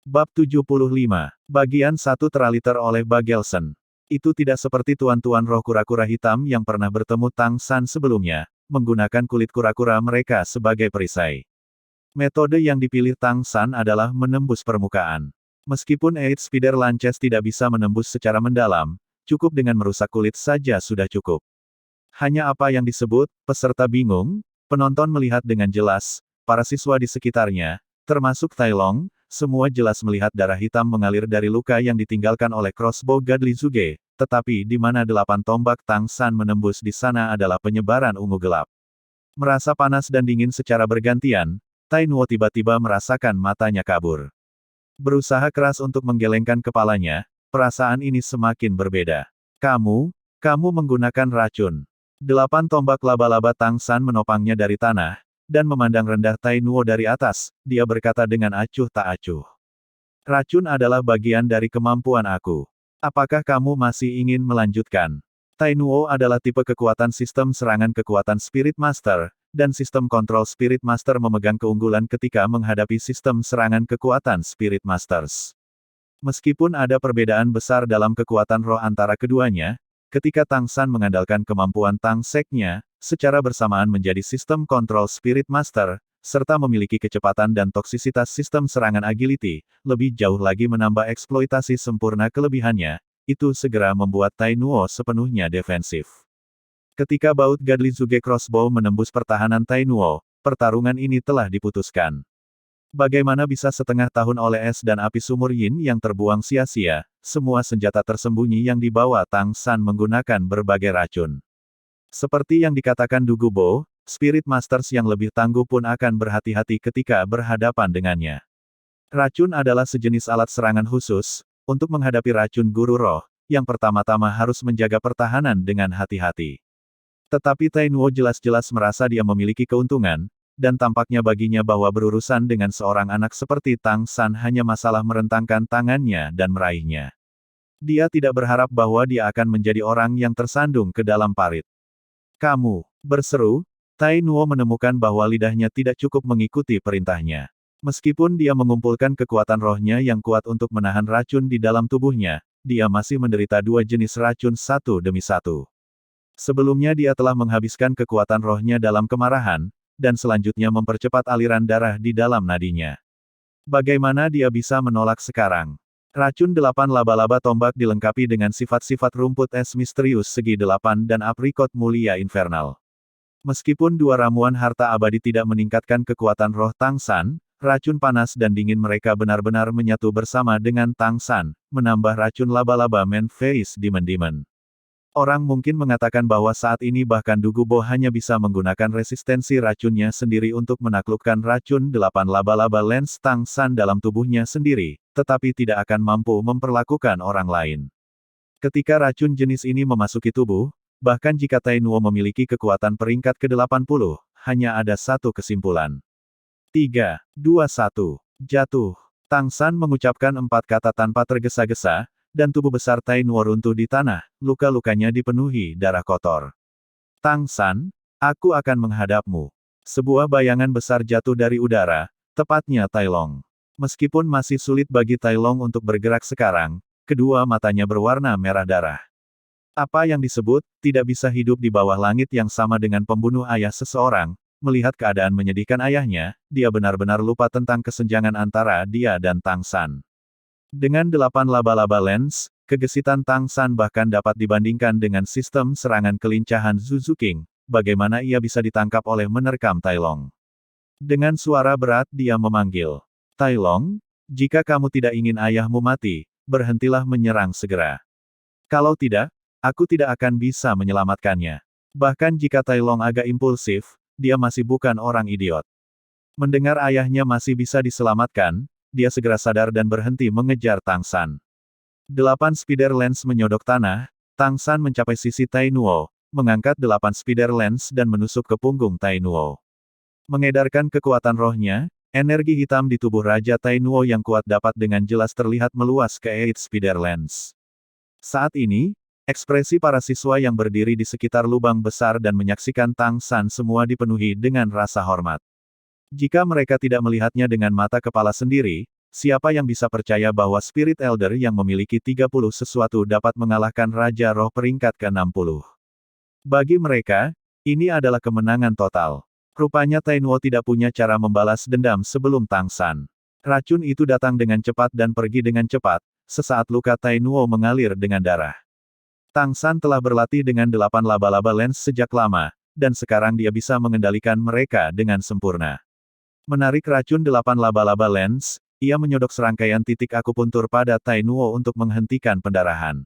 Bab 75. Bagian 1 teraliter oleh Bagelson. Itu tidak seperti tuan-tuan roh kura-kura hitam yang pernah bertemu Tang San sebelumnya, menggunakan kulit kura-kura mereka sebagai perisai. Metode yang dipilih Tang San adalah menembus permukaan. Meskipun Eight Spider Lances tidak bisa menembus secara mendalam, cukup dengan merusak kulit saja sudah cukup. Hanya apa yang disebut, peserta bingung, penonton melihat dengan jelas, para siswa di sekitarnya, termasuk Tai Long, semua jelas melihat darah hitam mengalir dari luka yang ditinggalkan oleh crossbow Godly Zuge, tetapi di mana 8 tombak Tang San menembus di sana adalah penyebaran ungu gelap. Merasa panas dan dingin secara bergantian, Tai Nuo tiba-tiba merasakan matanya kabur. Berusaha keras untuk menggelengkan kepalanya, perasaan ini semakin berbeda. Kamu menggunakan racun. 8 tombak laba-laba Tang San menopangnya dari tanah, dan memandang rendah Tai Nuo dari atas, dia berkata dengan acuh tak acuh. Racun adalah bagian dari kemampuan aku. Apakah kamu masih ingin melanjutkan? Tai Nuo adalah tipe kekuatan sistem serangan kekuatan Spirit Master, dan sistem kontrol Spirit Master memegang keunggulan ketika menghadapi sistem serangan kekuatan Spirit Masters. Meskipun ada perbedaan besar dalam kekuatan roh antara keduanya, ketika Tang San mengandalkan kemampuan Tang Seknya, secara bersamaan menjadi sistem kontrol Spirit Master, serta memiliki kecepatan dan toksisitas sistem serangan agility, lebih jauh lagi menambah eksploitasi sempurna kelebihannya, itu segera membuat Tai Nuo sepenuhnya defensif. Ketika baut Godly Zuge Crossbow menembus pertahanan Tai Nuo, pertarungan ini telah diputuskan. Bagaimana bisa setengah tahun oleh es dan api sumur Yin yang terbuang sia-sia, semua senjata tersembunyi yang dibawa Tang San menggunakan berbagai racun. Seperti yang dikatakan Du Gubo, Spirit Masters yang lebih tangguh pun akan berhati-hati ketika berhadapan dengannya. Racun adalah sejenis alat serangan khusus, untuk menghadapi racun guru roh, yang pertama-tama harus menjaga pertahanan dengan hati-hati. Tetapi Tai Nuo jelas-jelas merasa dia memiliki keuntungan, dan tampaknya baginya bahwa berurusan dengan seorang anak seperti Tang San hanya masalah merentangkan tangannya dan meraihnya. Dia tidak berharap bahwa dia akan menjadi orang yang tersandung ke dalam parit. Kamu, berseru, Tai Nuo menemukan bahwa lidahnya tidak cukup mengikuti perintahnya. Meskipun dia mengumpulkan kekuatan rohnya yang kuat untuk menahan racun di dalam tubuhnya, dia masih menderita 2 jenis racun satu demi satu. Sebelumnya dia telah menghabiskan kekuatan rohnya dalam kemarahan, dan selanjutnya mempercepat aliran darah di dalam nadinya. Bagaimana dia bisa menolak sekarang? Racun 8 laba-laba tombak dilengkapi dengan sifat-sifat rumput es misterius segi 8 dan aprikot mulia infernal. Meskipun 2 ramuan harta abadi tidak meningkatkan kekuatan roh Tang San, racun panas dan dingin mereka benar-benar menyatu bersama dengan Tang San, menambah racun laba-laba Man Face Demon. Orang mungkin mengatakan bahwa saat ini bahkan Du Gubo hanya bisa menggunakan resistensi racunnya sendiri untuk menaklukkan racun 8 laba-laba lens Tang San dalam tubuhnya sendiri, tetapi tidak akan mampu memperlakukan orang lain. Ketika racun jenis ini memasuki tubuh, bahkan jika Tai Nuo memiliki kekuatan peringkat ke-80, hanya ada satu kesimpulan. 3, 2, 1, jatuh. Tang San mengucapkan 4 kata tanpa tergesa-gesa, dan tubuh besar Tai Nuo runtuh di tanah, luka-lukanya dipenuhi darah kotor. Tang San, aku akan menghadapmu. Sebuah bayangan besar jatuh dari udara, tepatnya Tai Long. Meskipun masih sulit bagi Tai Long untuk bergerak sekarang, kedua matanya berwarna merah darah. Apa yang disebut, tidak bisa hidup di bawah langit yang sama dengan pembunuh ayah seseorang, melihat keadaan menyedihkan ayahnya, dia benar-benar lupa tentang kesenjangan antara dia dan Tang San. Dengan 8 laba-laba lens, kegesitan Tang San bahkan dapat dibandingkan dengan sistem serangan kelincahan Zuzu King, bagaimana ia bisa ditangkap oleh menerkam Tai Long. Dengan suara berat dia memanggil, Tai Long, jika kamu tidak ingin ayahmu mati, berhentilah menyerang segera. Kalau tidak, aku tidak akan bisa menyelamatkannya. Bahkan jika Tai Long agak impulsif, dia masih bukan orang idiot. Mendengar ayahnya masih bisa diselamatkan, dia segera sadar dan berhenti mengejar Tang San. 8 spider lens menyodok tanah, Tang San mencapai sisi Tai Nuo, mengangkat 8 spider lens dan menusuk ke punggung Tai Nuo. Mengedarkan kekuatan rohnya, energi hitam di tubuh Raja Tai Nuo yang kuat dapat dengan jelas terlihat meluas ke 8 spider lens. Saat ini, ekspresi para siswa yang berdiri di sekitar lubang besar dan menyaksikan Tang San semua dipenuhi dengan rasa hormat. Jika mereka tidak melihatnya dengan mata kepala sendiri, siapa yang bisa percaya bahwa Spirit Elder yang memiliki 30 sesuatu dapat mengalahkan Raja Roh peringkat ke-60? Bagi mereka, ini adalah kemenangan total. Rupanya Tainuo tidak punya cara membalas dendam sebelum Tang San. Racun itu datang dengan cepat dan pergi dengan cepat, sesaat luka Tainuo mengalir dengan darah. Tang San telah berlatih dengan 8 laba-laba lens sejak lama, dan sekarang dia bisa mengendalikan mereka dengan sempurna. Menarik racun 8 laba-laba lens, ia menyodok serangkaian titik akupuntur pada Tainuo untuk menghentikan pendarahan.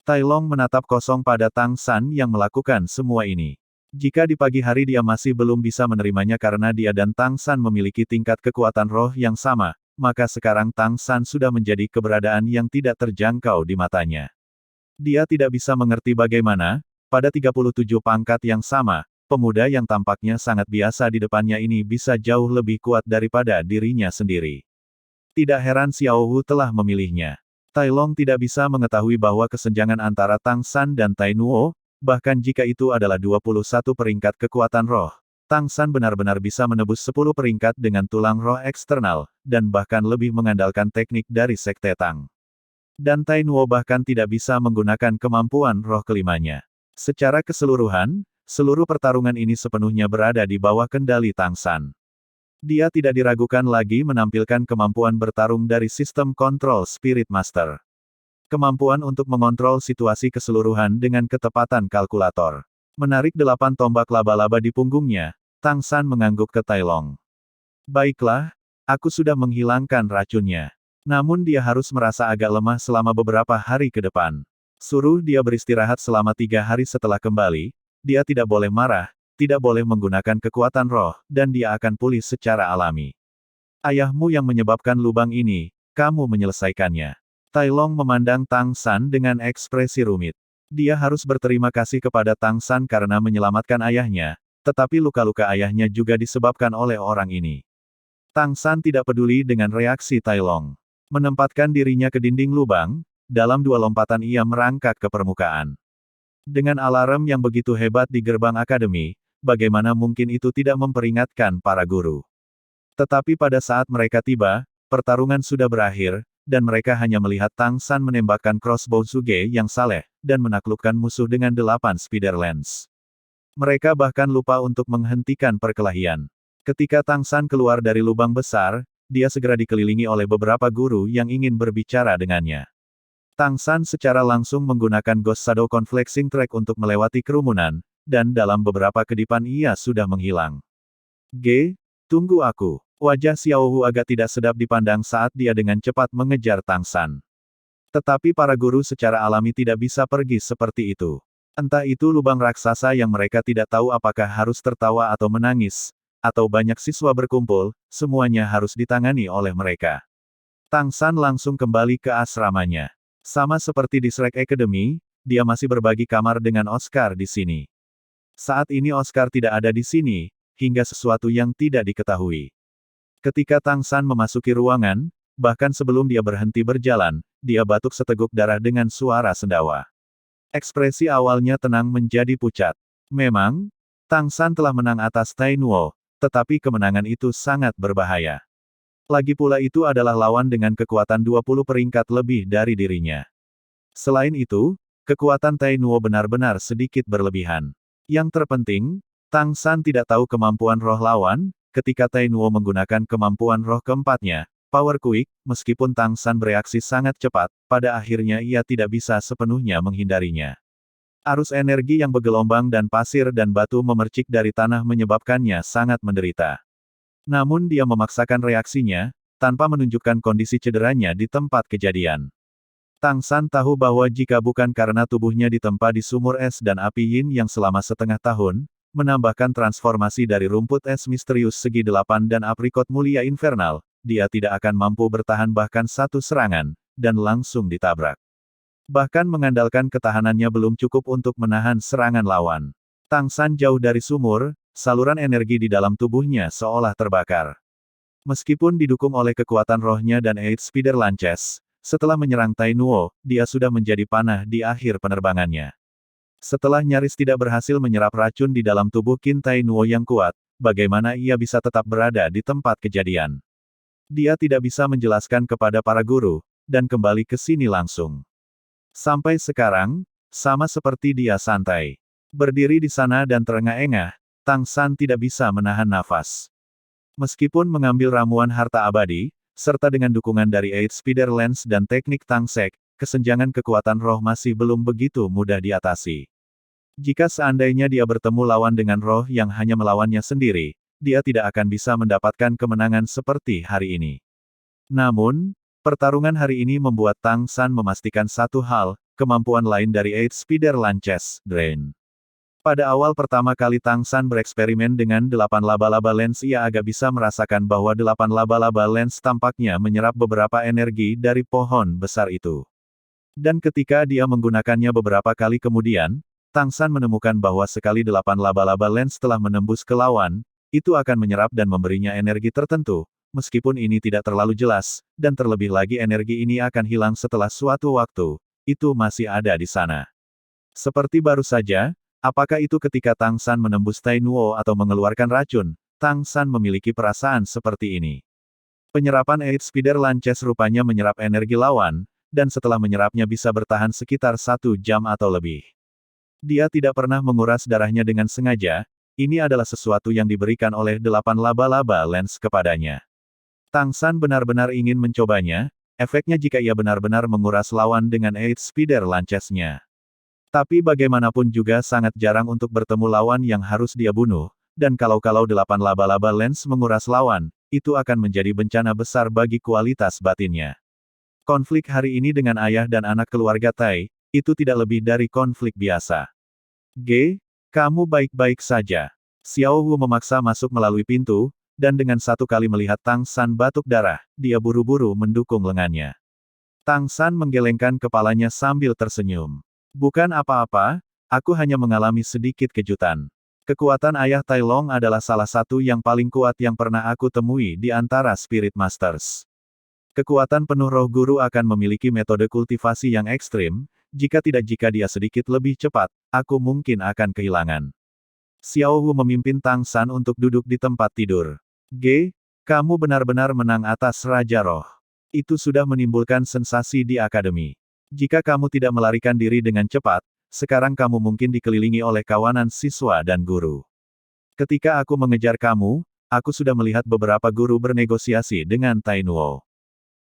Tai Long menatap kosong pada Tang San yang melakukan semua ini. Jika di pagi hari dia masih belum bisa menerimanya karena dia dan Tang San memiliki tingkat kekuatan roh yang sama, maka sekarang Tang San sudah menjadi keberadaan yang tidak terjangkau di matanya. Dia tidak bisa mengerti bagaimana, pada 37 pangkat yang sama, pemuda yang tampaknya sangat biasa di depannya ini bisa jauh lebih kuat daripada dirinya sendiri. Tidak heran Xiao Wu telah memilihnya. Tai Long tidak bisa mengetahui bahwa kesenjangan antara Tang San dan Tainuo, bahkan jika itu adalah 21 peringkat kekuatan roh, Tang San benar-benar bisa menebus 10 peringkat dengan tulang roh eksternal, dan bahkan lebih mengandalkan teknik dari Sekte Tang. Dan Tainuo bahkan tidak bisa menggunakan kemampuan roh kelimanya. Secara keseluruhan, seluruh pertarungan ini sepenuhnya berada di bawah kendali Tang San. Dia tidak diragukan lagi menampilkan kemampuan bertarung dari sistem kontrol Spirit Master. Kemampuan untuk mengontrol situasi keseluruhan dengan ketepatan kalkulator. Menarik 8 tombak laba-laba di punggungnya, Tang San mengangguk ke Tai Long. Baiklah, aku sudah menghilangkan racunnya. Namun dia harus merasa agak lemah selama beberapa hari ke depan. Suruh dia beristirahat selama 3 hari setelah kembali, dia tidak boleh marah, tidak boleh menggunakan kekuatan roh, dan dia akan pulih secara alami. Ayahmu yang menyebabkan lubang ini, kamu menyelesaikannya. Tai Long memandang Tang San dengan ekspresi rumit. Dia harus berterima kasih kepada Tang San karena menyelamatkan ayahnya, tetapi luka-luka ayahnya juga disebabkan oleh orang ini. Tang San tidak peduli dengan reaksi Tai Long. Menempatkan dirinya ke dinding lubang, dalam 2 lompatan ia merangkak ke permukaan. Dengan alarm yang begitu hebat di gerbang akademi, bagaimana mungkin itu tidak memperingatkan para guru? Tetapi pada saat mereka tiba, pertarungan sudah berakhir, dan mereka hanya melihat Tang San menembakkan crossbow Suge yang saleh, dan menaklukkan musuh dengan 8 spider lens. Mereka bahkan lupa untuk menghentikan perkelahian. Ketika Tang San keluar dari lubang besar, dia segera dikelilingi oleh beberapa guru yang ingin berbicara dengannya. Tang San secara langsung menggunakan Ghost Shadow Conflexing Track untuk melewati kerumunan, dan dalam beberapa kedipan ia sudah menghilang. Tunggu aku. Wajah Xiao Wu agak tidak sedap dipandang saat dia dengan cepat mengejar Tang San. Tetapi para guru secara alami tidak bisa pergi seperti itu. Entah itu lubang raksasa yang mereka tidak tahu apakah harus tertawa atau menangis, atau banyak siswa berkumpul, semuanya harus ditangani oleh mereka. Tang San langsung kembali ke asramanya. Sama seperti di Shrek Academy, dia masih berbagi kamar dengan Oscar di sini. Saat ini Oscar tidak ada di sini, hingga sesuatu yang tidak diketahui. Ketika Tang San memasuki ruangan, bahkan sebelum dia berhenti berjalan, dia batuk seteguk darah dengan suara sendawa. Ekspresi awalnya tenang menjadi pucat. Memang, Tang San telah menang atas Tainuo, tetapi kemenangan itu sangat berbahaya. Lagi pula itu adalah lawan dengan kekuatan 20 peringkat lebih dari dirinya. Selain itu, kekuatan Tainuo benar-benar sedikit berlebihan. Yang terpenting, Tang San tidak tahu kemampuan roh lawan. Ketika Tainuo menggunakan kemampuan roh keempatnya, Power Quick, meskipun Tang San bereaksi sangat cepat, pada akhirnya ia tidak bisa sepenuhnya menghindarinya. Arus energi yang bergelombang dan pasir dan batu memercik dari tanah menyebabkannya sangat menderita. Namun dia memaksakan reaksinya, tanpa menunjukkan kondisi cederanya di tempat kejadian. Tang San tahu bahwa jika bukan karena tubuhnya ditempa di sumur es dan api yin yang selama setengah tahun, menambahkan transformasi dari rumput es misterius segi 8 dan aprikot mulia infernal, dia tidak akan mampu bertahan bahkan satu serangan, dan langsung ditabrak. Bahkan mengandalkan ketahanannya belum cukup untuk menahan serangan lawan. Tang San jauh dari sumur, saluran energi di dalam tubuhnya seolah terbakar. Meskipun didukung oleh kekuatan rohnya dan 8 Spider Lances, setelah menyerang Tainuo, dia sudah menjadi panah di akhir penerbangannya. Setelah nyaris tidak berhasil menyerap racun di dalam tubuh Qin Tainuo yang kuat, bagaimana ia bisa tetap berada di tempat kejadian? Dia tidak bisa menjelaskan kepada para guru, dan kembali ke sini langsung. Sampai sekarang, sama seperti dia santai. Berdiri di sana dan terengah-engah, Tang San tidak bisa menahan nafas. Meskipun mengambil ramuan harta abadi, serta dengan dukungan dari Eight Spider Lens dan teknik Tang Sek, kesenjangan kekuatan roh masih belum begitu mudah diatasi. Jika seandainya dia bertemu lawan dengan roh yang hanya melawannya sendiri, dia tidak akan bisa mendapatkan kemenangan seperti hari ini. Namun, pertarungan hari ini membuat Tang San memastikan satu hal, kemampuan lain dari Eight Spider Lances, Drain. Pada awal pertama kali Tang San bereksperimen dengan 8 laba-laba lens, ia agak bisa merasakan bahwa 8 laba-laba lens tampaknya menyerap beberapa energi dari pohon besar itu. Dan ketika dia menggunakannya beberapa kali kemudian, Tang San menemukan bahwa sekali 8 laba-laba lens telah menembus ke lawan, itu akan menyerap dan memberinya energi tertentu, meskipun ini tidak terlalu jelas, dan terlebih lagi energi ini akan hilang setelah suatu waktu, itu masih ada di sana. Seperti baru saja, apakah itu ketika Tang San menembus Tai Nuo atau mengeluarkan racun, Tang San memiliki perasaan seperti ini. Penyerapan Eight Spider Lances rupanya menyerap energi lawan, dan setelah menyerapnya bisa bertahan sekitar 1 jam atau lebih. Dia tidak pernah menguras darahnya dengan sengaja, ini adalah sesuatu yang diberikan oleh 8 laba-laba lens kepadanya. Tang San benar-benar ingin mencobanya, efeknya jika ia benar-benar menguras lawan dengan Eight Spider Lances-nya. Tapi bagaimanapun juga sangat jarang untuk bertemu lawan yang harus dia bunuh, dan kalau-kalau 8 laba-laba lens menguras lawan, itu akan menjadi bencana besar bagi kualitas batinnya. Konflik hari ini dengan ayah dan anak keluarga Tai, itu tidak lebih dari konflik biasa. Kamu baik-baik saja. Xiao Wu memaksa masuk melalui pintu, dan dengan satu kali melihat Tang San batuk darah, dia buru-buru mendukung lengannya. Tang San menggelengkan kepalanya sambil tersenyum. Bukan apa-apa, aku hanya mengalami sedikit kejutan. Kekuatan ayah Tai Long adalah salah satu yang paling kuat yang pernah aku temui di antara Spirit Masters. Kekuatan penuh roh guru akan memiliki metode kultivasi yang ekstrim, jika dia sedikit lebih cepat, aku mungkin akan kehilangan. Xiao Wu memimpin Tang San untuk duduk di tempat tidur. Kamu benar-benar menang atas Raja Roh. Itu sudah menimbulkan sensasi di akademi. Jika kamu tidak melarikan diri dengan cepat, sekarang kamu mungkin dikelilingi oleh kawanan siswa dan guru. Ketika aku mengejar kamu, aku sudah melihat beberapa guru bernegosiasi dengan Tai Nuo.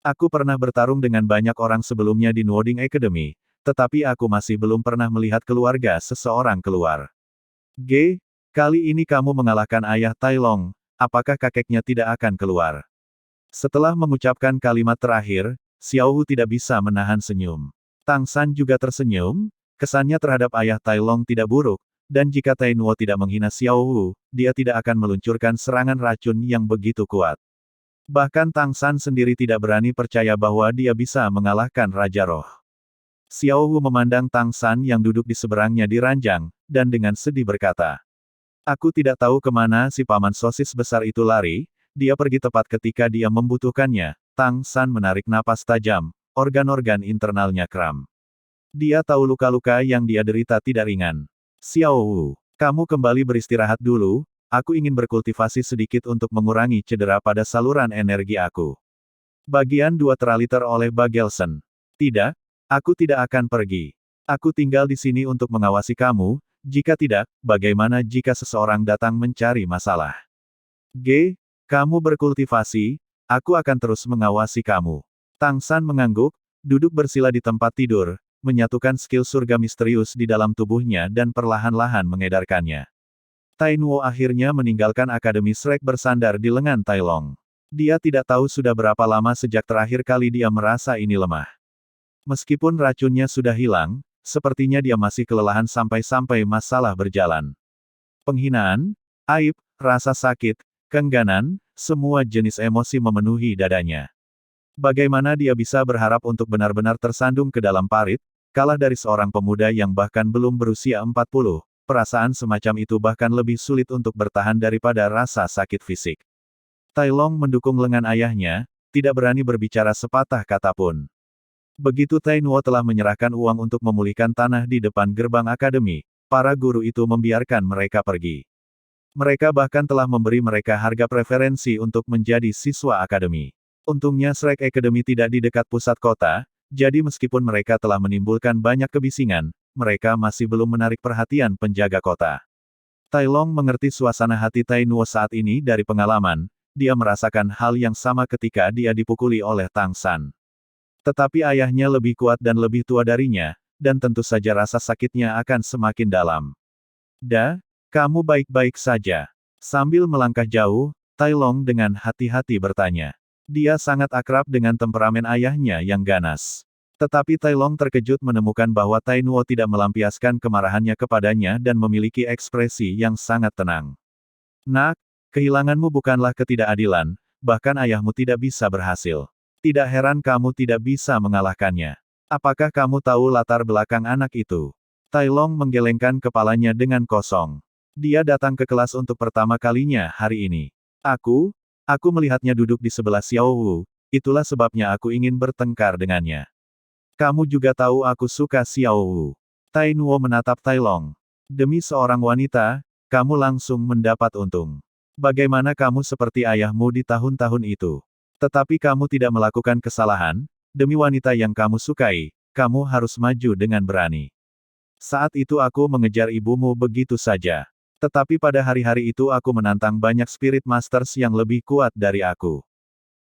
Aku pernah bertarung dengan banyak orang sebelumnya di Nuoding Academy, tetapi aku masih belum pernah melihat keluarga seseorang keluar. Kali ini kamu mengalahkan ayah Tai Long, apakah kakeknya tidak akan keluar? Setelah mengucapkan kalimat terakhir, Xiao Wu tidak bisa menahan senyum. Tang San juga tersenyum, kesannya terhadap ayah Tai Long tidak buruk, dan jika Tai Nuo tidak menghina Xiao Wu, dia tidak akan meluncurkan serangan racun yang begitu kuat. Bahkan Tang San sendiri tidak berani percaya bahwa dia bisa mengalahkan Raja Roh. Xiao Wu memandang Tang San yang duduk di seberangnya di ranjang, dan dengan sedih berkata, "Aku tidak tahu kemana si paman sosis besar itu lari, dia pergi tepat ketika dia membutuhkannya." Tang San menarik napas tajam, organ-organ internalnya kram. Dia tahu luka-luka yang dia derita tidak ringan. Xiao Wu, kamu kembali beristirahat dulu, aku ingin berkultivasi sedikit untuk mengurangi cedera pada saluran energi aku. Bagian 2 teraliter oleh Bagelson. Tidak, aku tidak akan pergi. Aku tinggal di sini untuk mengawasi kamu, jika tidak, bagaimana jika seseorang datang mencari masalah? Kamu berkultivasi, aku akan terus mengawasi kamu. Tang San mengangguk, duduk bersila di tempat tidur, menyatukan skill surga misterius di dalam tubuhnya dan perlahan-lahan mengedarkannya. Tai Nuo akhirnya meninggalkan Akademi Shrek bersandar di lengan Tai Long. Dia tidak tahu sudah berapa lama sejak terakhir kali dia merasa ini lemah. Meskipun racunnya sudah hilang, sepertinya dia masih kelelahan sampai-sampai masalah berjalan. Penghinaan, aib, rasa sakit, keengganan, semua jenis emosi memenuhi dadanya. Bagaimana dia bisa berharap untuk benar-benar tersandung ke dalam parit, kalah dari seorang pemuda yang bahkan belum berusia 40, perasaan semacam itu bahkan lebih sulit untuk bertahan daripada rasa sakit fisik. Tai Long mendukung lengan ayahnya, tidak berani berbicara sepatah kata pun. Begitu Tai Nuo telah menyerahkan uang untuk memulihkan tanah di depan gerbang akademi, para guru itu membiarkan mereka pergi. Mereka bahkan telah memberi mereka harga preferensi untuk menjadi siswa akademi. Untungnya Shrek Academy tidak di dekat pusat kota, jadi meskipun mereka telah menimbulkan banyak kebisingan, mereka masih belum menarik perhatian penjaga kota. Tai Long mengerti suasana hati Tai Nuo saat ini dari pengalaman, dia merasakan hal yang sama ketika dia dipukuli oleh Tang San. Tetapi ayahnya lebih kuat dan lebih tua darinya, dan tentu saja rasa sakitnya akan semakin dalam. Kamu baik-baik saja. Sambil melangkah jauh, Tai Long dengan hati-hati bertanya. Dia sangat akrab dengan temperamen ayahnya yang ganas. Tetapi Tai Long terkejut menemukan bahwa Tai Nuo tidak melampiaskan kemarahannya kepadanya dan memiliki ekspresi yang sangat tenang. Nak, kehilanganmu bukanlah ketidakadilan, bahkan ayahmu tidak bisa berhasil. Tidak heran kamu tidak bisa mengalahkannya. Apakah kamu tahu latar belakang anak itu? Tai Long menggelengkan kepalanya dengan kosong. Dia datang ke kelas untuk pertama kalinya hari ini. Aku melihatnya duduk di sebelah Xiao Wu, itulah sebabnya aku ingin bertengkar dengannya. Kamu juga tahu aku suka Xiao Wu. Tai Nuo menatap Tai Long. Demi seorang wanita, kamu langsung mendapat untung. Bagaimana kamu seperti ayahmu di tahun-tahun itu? Tetapi kamu tidak melakukan kesalahan, demi wanita yang kamu sukai, kamu harus maju dengan berani. Saat itu aku mengejar ibumu begitu saja. Tetapi pada hari-hari itu aku menantang banyak Spirit Masters yang lebih kuat dari aku.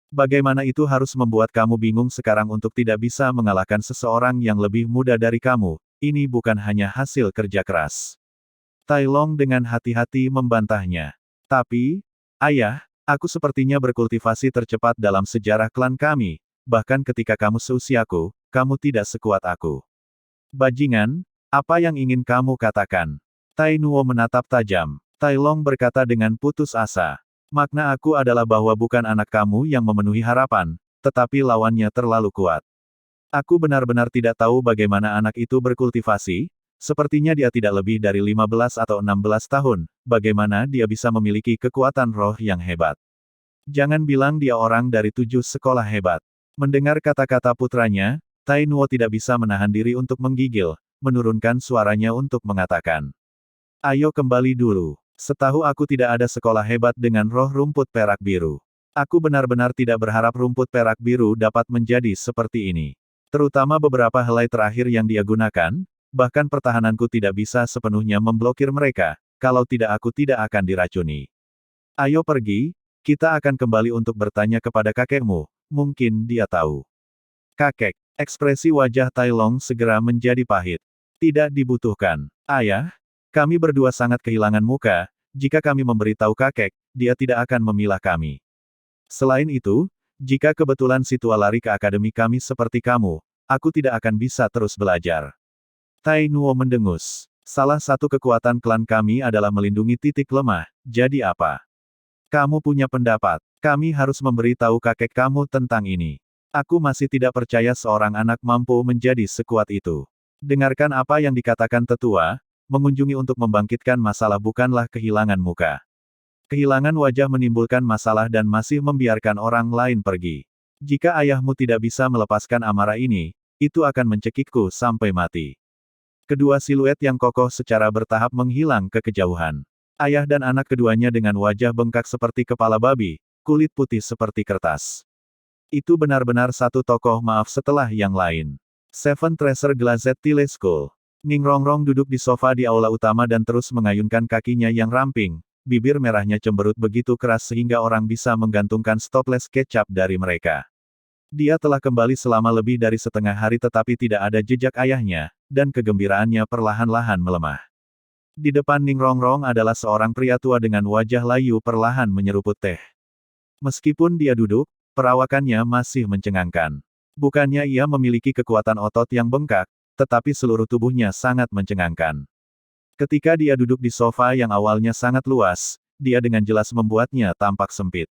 Bagaimana itu harus membuat kamu bingung sekarang untuk tidak bisa mengalahkan seseorang yang lebih muda dari kamu, ini bukan hanya hasil kerja keras. Tai Long dengan hati-hati membantahnya. Tapi, ayah, aku sepertinya berkultivasi tercepat dalam sejarah klan kami, bahkan ketika kamu seusiaku, kamu tidak sekuat aku. Bajingan, apa yang ingin kamu katakan? Tai Nuo menatap tajam. Tai Long berkata dengan putus asa. Makna aku adalah bahwa bukan anak kamu yang memenuhi harapan, tetapi lawannya terlalu kuat. Aku benar-benar tidak tahu bagaimana anak itu berkultivasi, sepertinya dia tidak lebih dari 15 atau 16 tahun, bagaimana dia bisa memiliki kekuatan roh yang hebat. Jangan bilang dia orang dari 7 sekolah hebat. Mendengar kata-kata putranya, Tai Nuo tidak bisa menahan diri untuk menggigil, menurunkan suaranya untuk mengatakan. Ayo kembali dulu. Setahu aku tidak ada sekolah hebat dengan roh rumput perak biru. Aku benar-benar tidak berharap rumput perak biru dapat menjadi seperti ini. Terutama beberapa helai terakhir yang dia gunakan, bahkan pertahananku tidak bisa sepenuhnya memblokir mereka, kalau tidak aku tidak akan diracuni. Ayo pergi, kita akan kembali untuk bertanya kepada kakekmu, mungkin dia tahu. Kakek, ekspresi wajah Tai Long segera menjadi pahit. Tidak dibutuhkan. Ayah, kami berdua sangat kehilangan muka, jika kami memberitahu kakek, dia tidak akan memilah kami. Selain itu, jika kebetulan si tua lari ke akademi kami seperti kamu, aku tidak akan bisa terus belajar. Tai Nuo mendengus. Salah satu kekuatan klan kami adalah melindungi titik lemah, jadi apa? Kamu punya pendapat, kami harus memberitahu kakek kamu tentang ini. Aku masih tidak percaya seorang anak mampu menjadi sekuat itu. Dengarkan apa yang dikatakan tetua, mengunjungi untuk membangkitkan masalah bukanlah kehilangan muka. Kehilangan wajah menimbulkan masalah dan masih membiarkan orang lain pergi. Jika ayahmu tidak bisa melepaskan amarah ini, itu akan mencekikku sampai mati. Kedua siluet yang kokoh secara bertahap menghilang ke kejauhan. Ayah dan anak keduanya dengan wajah bengkak seperti kepala babi, kulit putih seperti kertas. Itu benar-benar satu tokoh maaf setelah yang lain. Seven Treasure Glazed Tile School. Ning Rongrong duduk di sofa di aula utama dan terus mengayunkan kakinya yang ramping, bibir merahnya cemberut begitu keras sehingga orang bisa menggantungkan stoples kecap dari mereka. Dia telah kembali selama lebih dari setengah hari tetapi tidak ada jejak ayahnya, dan kegembiraannya perlahan-lahan melemah. Di depan Ning Rongrong adalah seorang pria tua dengan wajah layu perlahan menyeruput teh. Meskipun dia duduk, perawakannya masih mencengangkan. Bukannya ia memiliki kekuatan otot yang bengkak, tetapi seluruh tubuhnya sangat mencengangkan. Ketika dia duduk di sofa yang awalnya sangat luas, dia dengan jelas membuatnya tampak sempit.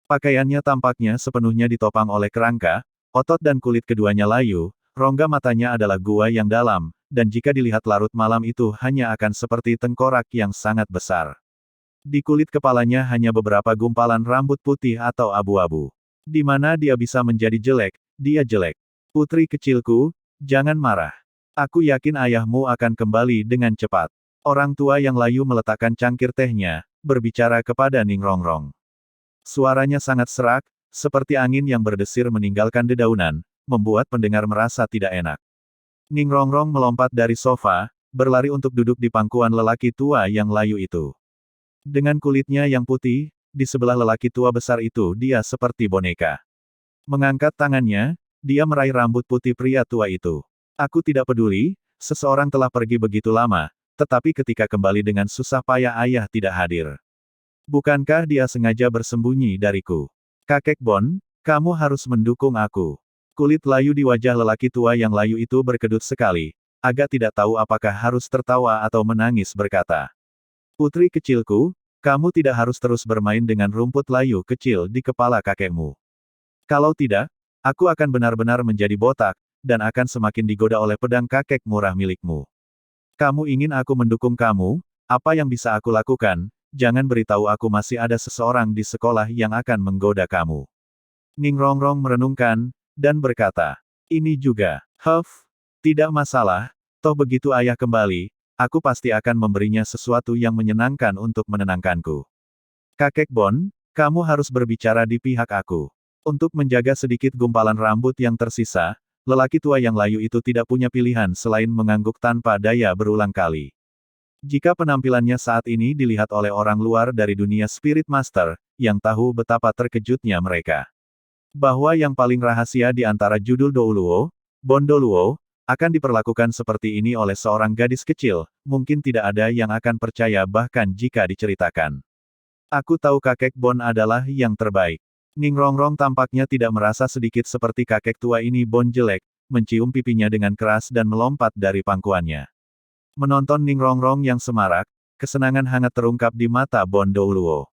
Pakaiannya tampaknya sepenuhnya ditopang oleh kerangka, otot dan kulit keduanya layu, rongga matanya adalah gua yang dalam, dan jika dilihat larut malam itu hanya akan seperti tengkorak yang sangat besar. Di kulit kepalanya hanya beberapa gumpalan rambut putih atau abu-abu. Di mana dia bisa menjadi jelek, dia jelek. Putri kecilku, jangan marah. Aku yakin ayahmu akan kembali dengan cepat. Orang tua yang layu meletakkan cangkir tehnya, berbicara kepada Ning Rongrong. Suaranya sangat serak, seperti angin yang berdesir meninggalkan dedaunan, membuat pendengar merasa tidak enak. Ning Rongrong melompat dari sofa, berlari untuk duduk di pangkuan lelaki tua yang layu itu. Dengan kulitnya yang putih, di sebelah lelaki tua besar itu dia seperti boneka. Mengangkat tangannya, dia meraih rambut putih pria tua itu. Aku tidak peduli, seseorang telah pergi begitu lama, tetapi ketika kembali dengan susah payah ayah tidak hadir. Bukankah dia sengaja bersembunyi dariku? Kakek Bon, kamu harus mendukung aku. Kulit layu di wajah lelaki tua yang layu itu berkedut sekali, agak tidak tahu apakah harus tertawa atau menangis berkata. Putri kecilku, kamu tidak harus terus bermain dengan rumput layu kecil di kepala kakekmu. Kalau tidak, aku akan benar-benar menjadi botak, dan akan semakin digoda oleh pedang kakek murah milikmu. Kamu ingin aku mendukung kamu, apa yang bisa aku lakukan? Jangan beritahu aku masih ada seseorang di sekolah yang akan menggoda kamu. Ning Rongrong merenungkan, dan berkata, ini juga, tidak masalah, toh begitu ayah kembali, aku pasti akan memberinya sesuatu yang menyenangkan untuk menenangkanku. Kakek Bon, kamu harus berbicara di pihak aku. Untuk menjaga sedikit gumpalan rambut yang tersisa, lelaki tua yang layu itu tidak punya pilihan selain mengangguk tanpa daya berulang kali. Jika penampilannya saat ini dilihat oleh orang luar dari dunia Spirit Master, yang tahu betapa terkejutnya mereka. Bahwa yang paling rahasia di antara judul Douluo, Bon Douluo, akan diperlakukan seperti ini oleh seorang gadis kecil, mungkin tidak ada yang akan percaya bahkan jika diceritakan. Aku tahu kakek Bon adalah yang terbaik. Ning Rongrong tampaknya tidak merasa sedikit seperti kakek tua ini Bon jelek, mencium pipinya dengan keras dan melompat dari pangkuannya. Menonton Ning Rongrong yang semarak, kesenangan hangat terungkap di mata Bon Douluo.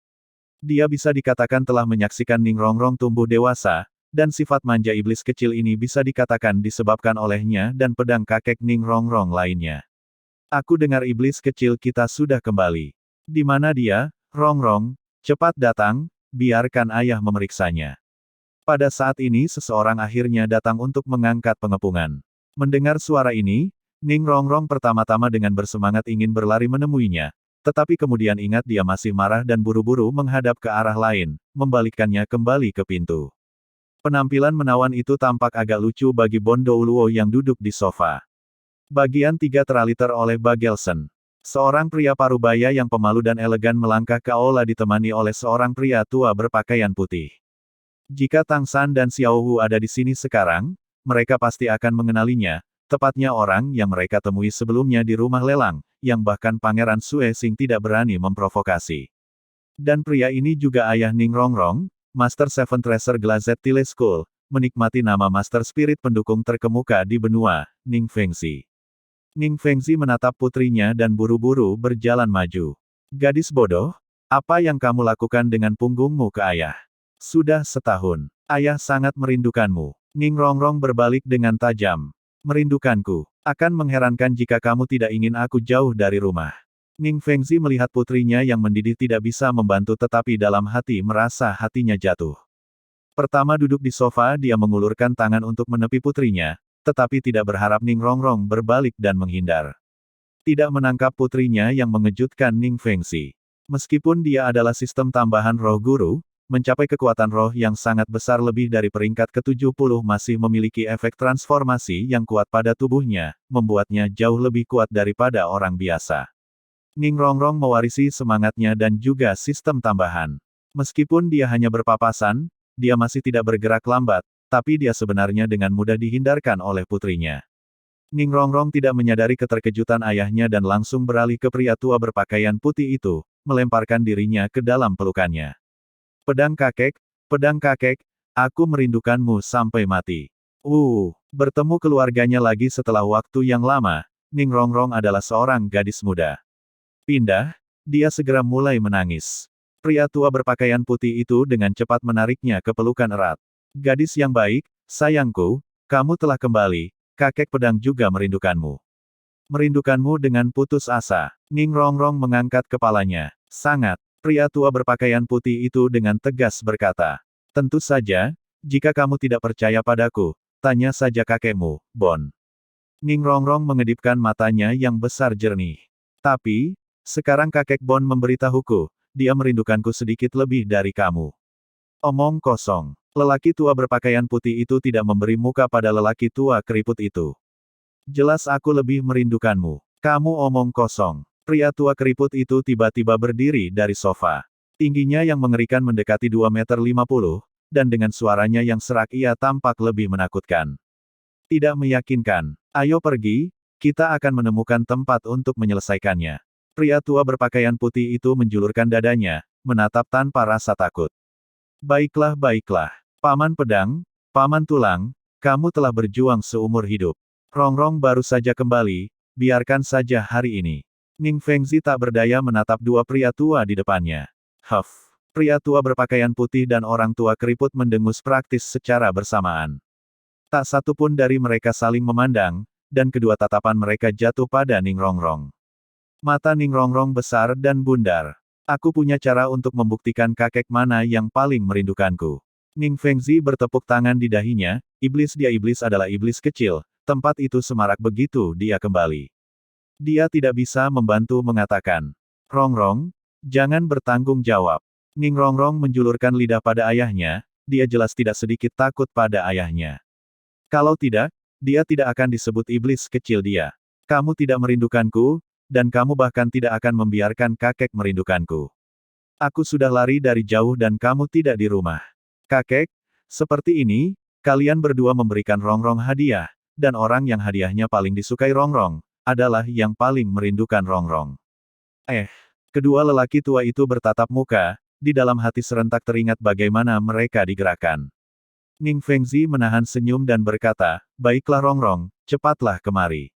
Dia bisa dikatakan telah menyaksikan Ning Rongrong tumbuh dewasa, dan sifat manja iblis kecil ini bisa dikatakan disebabkan olehnya dan pedang kakek Ning Rongrong lainnya. Aku dengar iblis kecil kita sudah kembali. Di mana dia, Rongrong? Cepat datang, biarkan ayah memeriksanya. Pada saat ini seseorang akhirnya datang untuk mengangkat pengepungan. Mendengar suara ini, Ning Rongrong pertama-tama dengan bersemangat ingin berlari menemuinya, tetapi kemudian ingat dia masih marah dan buru-buru menghadap ke arah lain, membalikkannya kembali ke pintu. Penampilan menawan itu tampak agak lucu bagi Bon Douluo yang duduk di sofa. Bagian 3 teraliter oleh Bagelson. Seorang pria parubaya yang pemalu dan elegan melangkah ke aula ditemani oleh seorang pria tua berpakaian putih. Jika Tang San dan Xiao Hu ada di sini sekarang, mereka pasti akan mengenalinya, tepatnya orang yang mereka temui sebelumnya di rumah lelang, yang bahkan Pangeran Sue Xing tidak berani memprovokasi. Dan pria ini juga ayah Ning Rongrong, Master Seven Treasure Glazed Tile School, menikmati nama Master Spirit pendukung terkemuka di benua, Ning Fengzi. Ning Fengzi menatap putrinya dan buru-buru berjalan maju. Gadis bodoh, apa yang kamu lakukan dengan punggungmu ke ayah? Sudah setahun. Ayah sangat merindukanmu. Ning Rongrong berbalik dengan tajam. Merindukanku. Akan mengherankan jika kamu tidak ingin aku jauh dari rumah. Ning Fengzi melihat putrinya yang mendidih tidak bisa membantu tetapi dalam hati merasa hatinya jatuh. Pertama duduk di sofa dia mengulurkan tangan untuk menepi putrinya, tetapi tidak berharap Ning Rongrong berbalik dan menghindar. Tidak menangkap putrinya yang mengejutkan Ning Fengzi. Meskipun dia adalah sistem tambahan roh guru, mencapai kekuatan roh yang sangat besar lebih dari peringkat ke-70 masih memiliki efek transformasi yang kuat pada tubuhnya, membuatnya jauh lebih kuat daripada orang biasa. Ning Rongrong mewarisi semangatnya dan juga sistem tambahan. Meskipun dia hanya berpapasan, dia masih tidak bergerak lambat, tapi dia sebenarnya dengan mudah dihindarkan oleh putrinya. Ning Rongrong tidak menyadari keterkejutan ayahnya dan langsung beralih ke pria tua berpakaian putih itu, melemparkan dirinya ke dalam pelukannya. Pedang kakek, aku merindukanmu sampai mati. Bertemu keluarganya lagi setelah waktu yang lama, Ning Rongrong adalah seorang gadis muda. Pindah, dia segera mulai menangis. Pria tua berpakaian putih itu dengan cepat menariknya ke pelukan erat. Gadis yang baik, sayangku, kamu telah kembali, kakek pedang juga merindukanmu. Merindukanmu dengan putus asa. Ning Rongrong mengangkat kepalanya. Sangat. Pria tua berpakaian putih itu dengan tegas berkata. Tentu saja, jika kamu tidak percaya padaku, tanya saja kakekmu, Bon. Ning Rongrong mengedipkan matanya yang besar jernih. Tapi, sekarang kakek Bon memberitahuku, dia merindukanku sedikit lebih dari kamu. Omong kosong. Lelaki tua berpakaian putih itu tidak memberi muka pada lelaki tua keriput itu. Jelas aku lebih merindukanmu. Kamu omong kosong. Pria tua keriput itu tiba-tiba berdiri dari sofa. Tingginya yang mengerikan mendekati 2,50 meter, dan dengan suaranya yang serak ia tampak lebih menakutkan. Tidak meyakinkan. Ayo pergi, kita akan menemukan tempat untuk menyelesaikannya. Pria tua berpakaian putih itu menjulurkan dadanya, menatap tanpa rasa takut. Baiklah, baiklah. Paman Pedang, Paman Tulang, kamu telah berjuang seumur hidup. Rongrong baru saja kembali, biarkan saja hari ini. Ning Fengzi tak berdaya menatap dua pria tua di depannya. Huff. Pria tua berpakaian putih dan orang tua keriput mendengus praktis secara bersamaan. Tak satu pun dari mereka saling memandang, dan kedua tatapan mereka jatuh pada Ning Rongrong. Mata Ning Rongrong besar dan bundar. Aku punya cara untuk membuktikan kakek mana yang paling merindukanku. Ning Fengzi bertepuk tangan di dahinya, iblis dia iblis adalah iblis kecil, tempat itu semarak begitu dia kembali. Dia tidak bisa membantu mengatakan, Rongrong, jangan bertanggung jawab. Ning Rongrong menjulurkan lidah pada ayahnya, dia jelas tidak sedikit takut pada ayahnya. Kalau tidak, dia tidak akan disebut iblis kecil dia. Kamu tidak merindukanku, dan kamu bahkan tidak akan membiarkan kakek merindukanku. Aku sudah lari dari jauh dan kamu tidak di rumah. Kakek, seperti ini, kalian berdua memberikan Rongrong hadiah, dan orang yang hadiahnya paling disukai Rongrong, adalah yang paling merindukan Rongrong. Kedua lelaki tua itu bertatap muka, di dalam hati serentak teringat bagaimana mereka digerakkan. Ning Fengzi menahan senyum dan berkata, baiklah Rongrong, cepatlah kemari.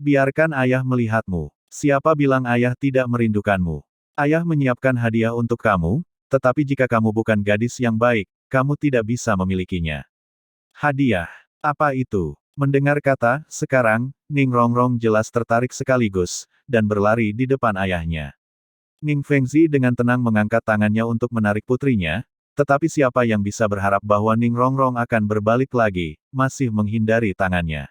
Biarkan ayah melihatmu. Siapa bilang ayah tidak merindukanmu? Ayah menyiapkan hadiah untuk kamu, tetapi jika kamu bukan gadis yang baik, kamu tidak bisa memilikinya. Hadiah? Apa itu? Mendengar kata, sekarang, Ning Rongrong jelas tertarik sekaligus, dan berlari di depan ayahnya. Ning Fengzi dengan tenang mengangkat tangannya untuk menarik putrinya, tetapi siapa yang bisa berharap bahwa Ning Rongrong akan berbalik lagi, masih menghindari tangannya.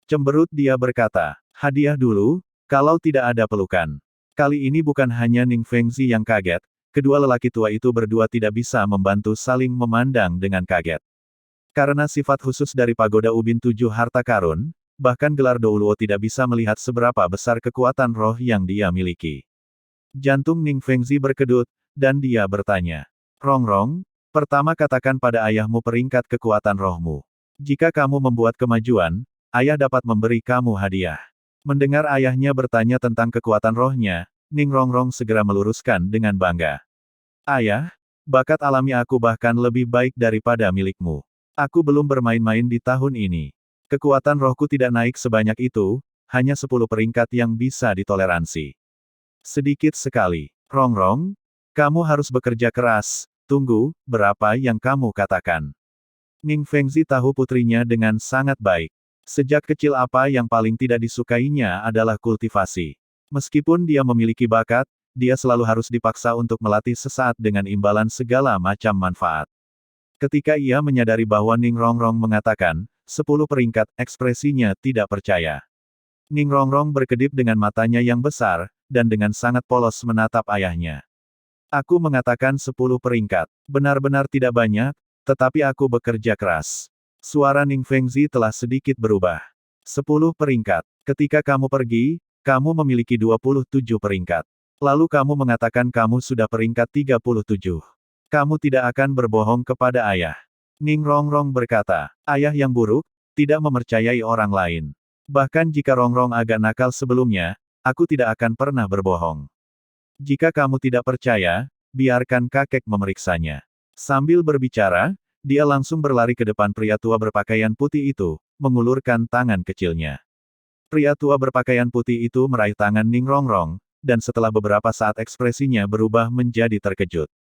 Cemberut dia berkata, hadiah dulu, kalau tidak ada pelukan. Kali ini bukan hanya Ning Fengzi yang kaget, kedua lelaki tua itu berdua tidak bisa membantu saling memandang dengan kaget. Karena sifat khusus dari Pagoda Ubin Tujuh Harta Karun, bahkan gelar Douluo tidak bisa melihat seberapa besar kekuatan roh yang dia miliki. Jantung Ning Fengzi berkedut, dan dia bertanya, Rongrong, pertama katakan pada ayahmu peringkat kekuatan rohmu. Jika kamu membuat kemajuan, ayah dapat memberi kamu hadiah. Mendengar ayahnya bertanya tentang kekuatan rohnya, Ning Rongrong segera meluruskan dengan bangga. Ayah, bakat alami aku bahkan lebih baik daripada milikmu. Aku belum bermain-main di tahun ini. Kekuatan rohku tidak naik sebanyak itu, hanya 10 peringkat yang bisa ditoleransi. Sedikit sekali. Rongrong, kamu harus bekerja keras. Tunggu, berapa yang kamu katakan? Ning Fengzi tahu putrinya dengan sangat baik. Sejak kecil apa yang paling tidak disukainya adalah kultivasi. Meskipun dia memiliki bakat, dia selalu harus dipaksa untuk melatih sesaat dengan imbalan segala macam manfaat. Ketika ia menyadari bahwa Ning Rongrong mengatakan, 10 peringkat, ekspresinya tidak percaya. Ning Rongrong berkedip dengan matanya yang besar, dan dengan sangat polos menatap ayahnya. Aku mengatakan 10 peringkat. Benar-benar tidak banyak, tetapi aku bekerja keras. Suara Ning Fengzi telah sedikit berubah. 10 peringkat. Ketika kamu pergi, kamu memiliki 27 peringkat. Lalu kamu mengatakan kamu sudah peringkat 37. Kamu tidak akan berbohong kepada ayah. Ning Rongrong berkata, ayah yang buruk, tidak mempercayai orang lain. Bahkan jika Rongrong agak nakal sebelumnya, aku tidak akan pernah berbohong. Jika kamu tidak percaya, biarkan kakek memeriksanya. Sambil berbicara, dia langsung berlari ke depan pria tua berpakaian putih itu, mengulurkan tangan kecilnya. Pria tua berpakaian putih itu meraih tangan Ning Rongrong, dan setelah beberapa saat ekspresinya berubah menjadi terkejut.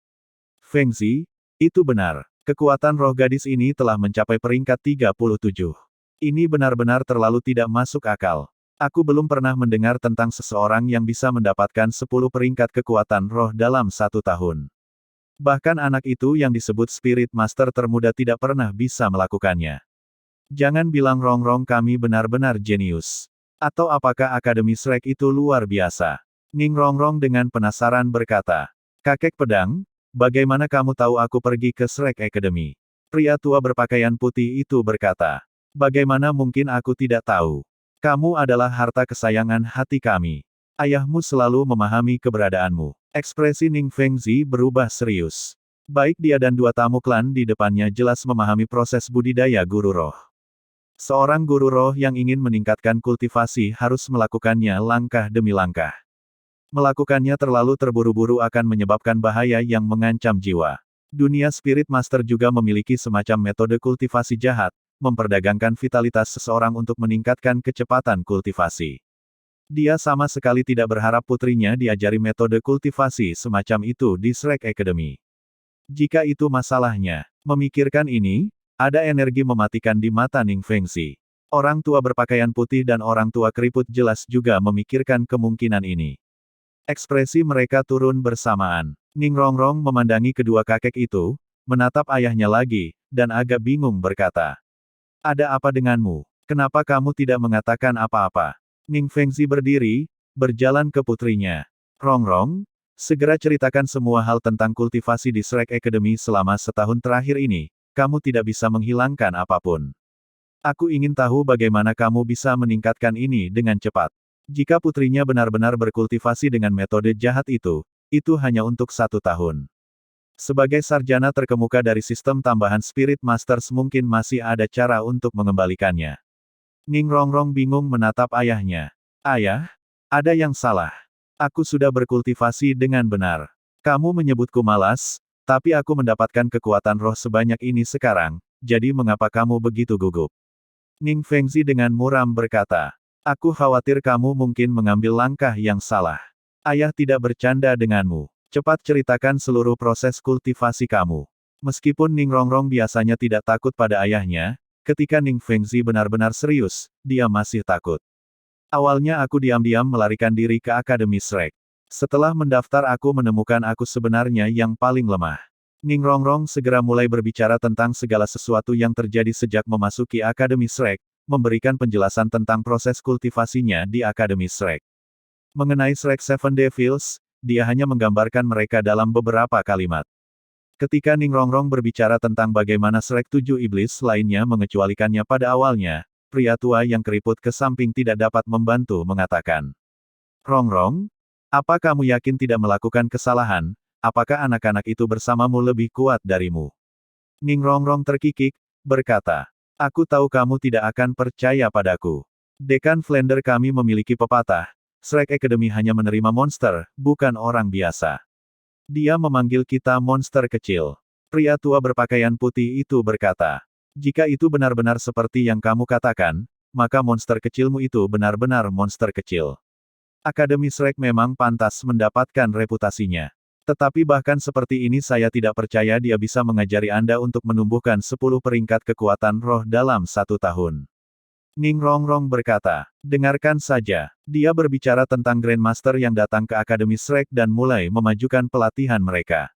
Fengzi, itu benar. Kekuatan roh gadis ini telah mencapai peringkat 37. Ini benar-benar terlalu tidak masuk akal. Aku belum pernah mendengar tentang seseorang yang bisa mendapatkan 10 peringkat kekuatan roh dalam 1 tahun. Bahkan anak itu yang disebut Spirit Master termuda tidak pernah bisa melakukannya. Jangan bilang Rongrong kami benar-benar jenius. Atau apakah Akademi Shrek itu luar biasa? Ning Rongrong dengan penasaran berkata, Kakek Pedang, bagaimana kamu tahu aku pergi ke Shrek Academy? Pria tua berpakaian putih itu berkata. Bagaimana mungkin aku tidak tahu? Kamu adalah harta kesayangan hati kami. Ayahmu selalu memahami keberadaanmu. Ekspresi Ning Fengzi berubah serius. Baik dia dan dua tamu klan di depannya jelas memahami proses budidaya guru roh. Seorang guru roh yang ingin meningkatkan kultivasi harus melakukannya langkah demi langkah. Melakukannya terlalu terburu-buru akan menyebabkan bahaya yang mengancam jiwa. Dunia Spirit Master juga memiliki semacam metode kultivasi jahat, memperdagangkan vitalitas seseorang untuk meningkatkan kecepatan kultivasi. Dia sama sekali tidak berharap putrinya diajari metode kultivasi semacam itu di Shrek Academy. Jika itu masalahnya, memikirkan ini, ada energi mematikan di mata Ning Fengzi. Orang tua berpakaian putih dan orang tua keriput jelas juga memikirkan kemungkinan ini. Ekspresi mereka turun bersamaan. Ning Rongrong memandangi kedua kakek itu, menatap ayahnya lagi, dan agak bingung berkata. Ada apa denganmu? Kenapa kamu tidak mengatakan apa-apa? Ning Fengzi berdiri, berjalan ke putrinya. Rongrong, segera ceritakan semua hal tentang kultivasi di Shrek Academy selama setahun terakhir ini, kamu tidak bisa menghilangkan apapun. Aku ingin tahu bagaimana kamu bisa meningkatkan ini dengan cepat. Jika putrinya benar-benar berkultivasi dengan metode jahat itu hanya untuk 1 tahun. Sebagai sarjana terkemuka dari sistem tambahan Spirit Masters mungkin masih ada cara untuk mengembalikannya. Ning Rongrong bingung menatap ayahnya. Ayah, ada yang salah. Aku sudah berkultivasi dengan benar. Kamu menyebutku malas, tapi aku mendapatkan kekuatan roh sebanyak ini sekarang, jadi mengapa kamu begitu gugup? Ning Fengzi dengan muram berkata. Aku khawatir kamu mungkin mengambil langkah yang salah. Ayah tidak bercanda denganmu. Cepat ceritakan seluruh proses kultivasi kamu. Meskipun Ning Rongrong biasanya tidak takut pada ayahnya, ketika Ning Fengzi benar-benar serius, dia masih takut. Awalnya aku diam-diam melarikan diri ke Akademi Shrek. Setelah mendaftar aku menemukan aku sebenarnya yang paling lemah. Ning Rongrong segera mulai berbicara tentang segala sesuatu yang terjadi sejak memasuki Akademi Shrek, memberikan penjelasan tentang proses kultivasinya di Akademi Shrek. Mengenai Shrek Seven Devils, dia hanya menggambarkan mereka dalam beberapa kalimat. Ketika Ning Rongrong berbicara tentang bagaimana Shrek 7 iblis lainnya mengecualikannya pada awalnya, pria tua yang keriput ke samping tidak dapat membantu mengatakan. Rongrong, apa kamu yakin tidak melakukan kesalahan? Apakah anak-anak itu bersamamu lebih kuat darimu? Ning Rongrong terkikik, berkata, aku tahu kamu tidak akan percaya padaku. Dekan Flander kami memiliki pepatah, Shrek Academy hanya menerima monster, bukan orang biasa. Dia memanggil kita monster kecil. Pria tua berpakaian putih itu berkata, jika itu benar-benar seperti yang kamu katakan, maka monster kecilmu itu benar-benar monster kecil. Akademi Shrek memang pantas mendapatkan reputasinya. Tetapi bahkan seperti ini saya tidak percaya dia bisa mengajari Anda untuk menumbuhkan 10 peringkat kekuatan roh dalam 1 tahun. Ning Rongrong berkata, dengarkan saja, dia berbicara tentang Grandmaster yang datang ke Akademi Shrek dan mulai memajukan pelatihan mereka.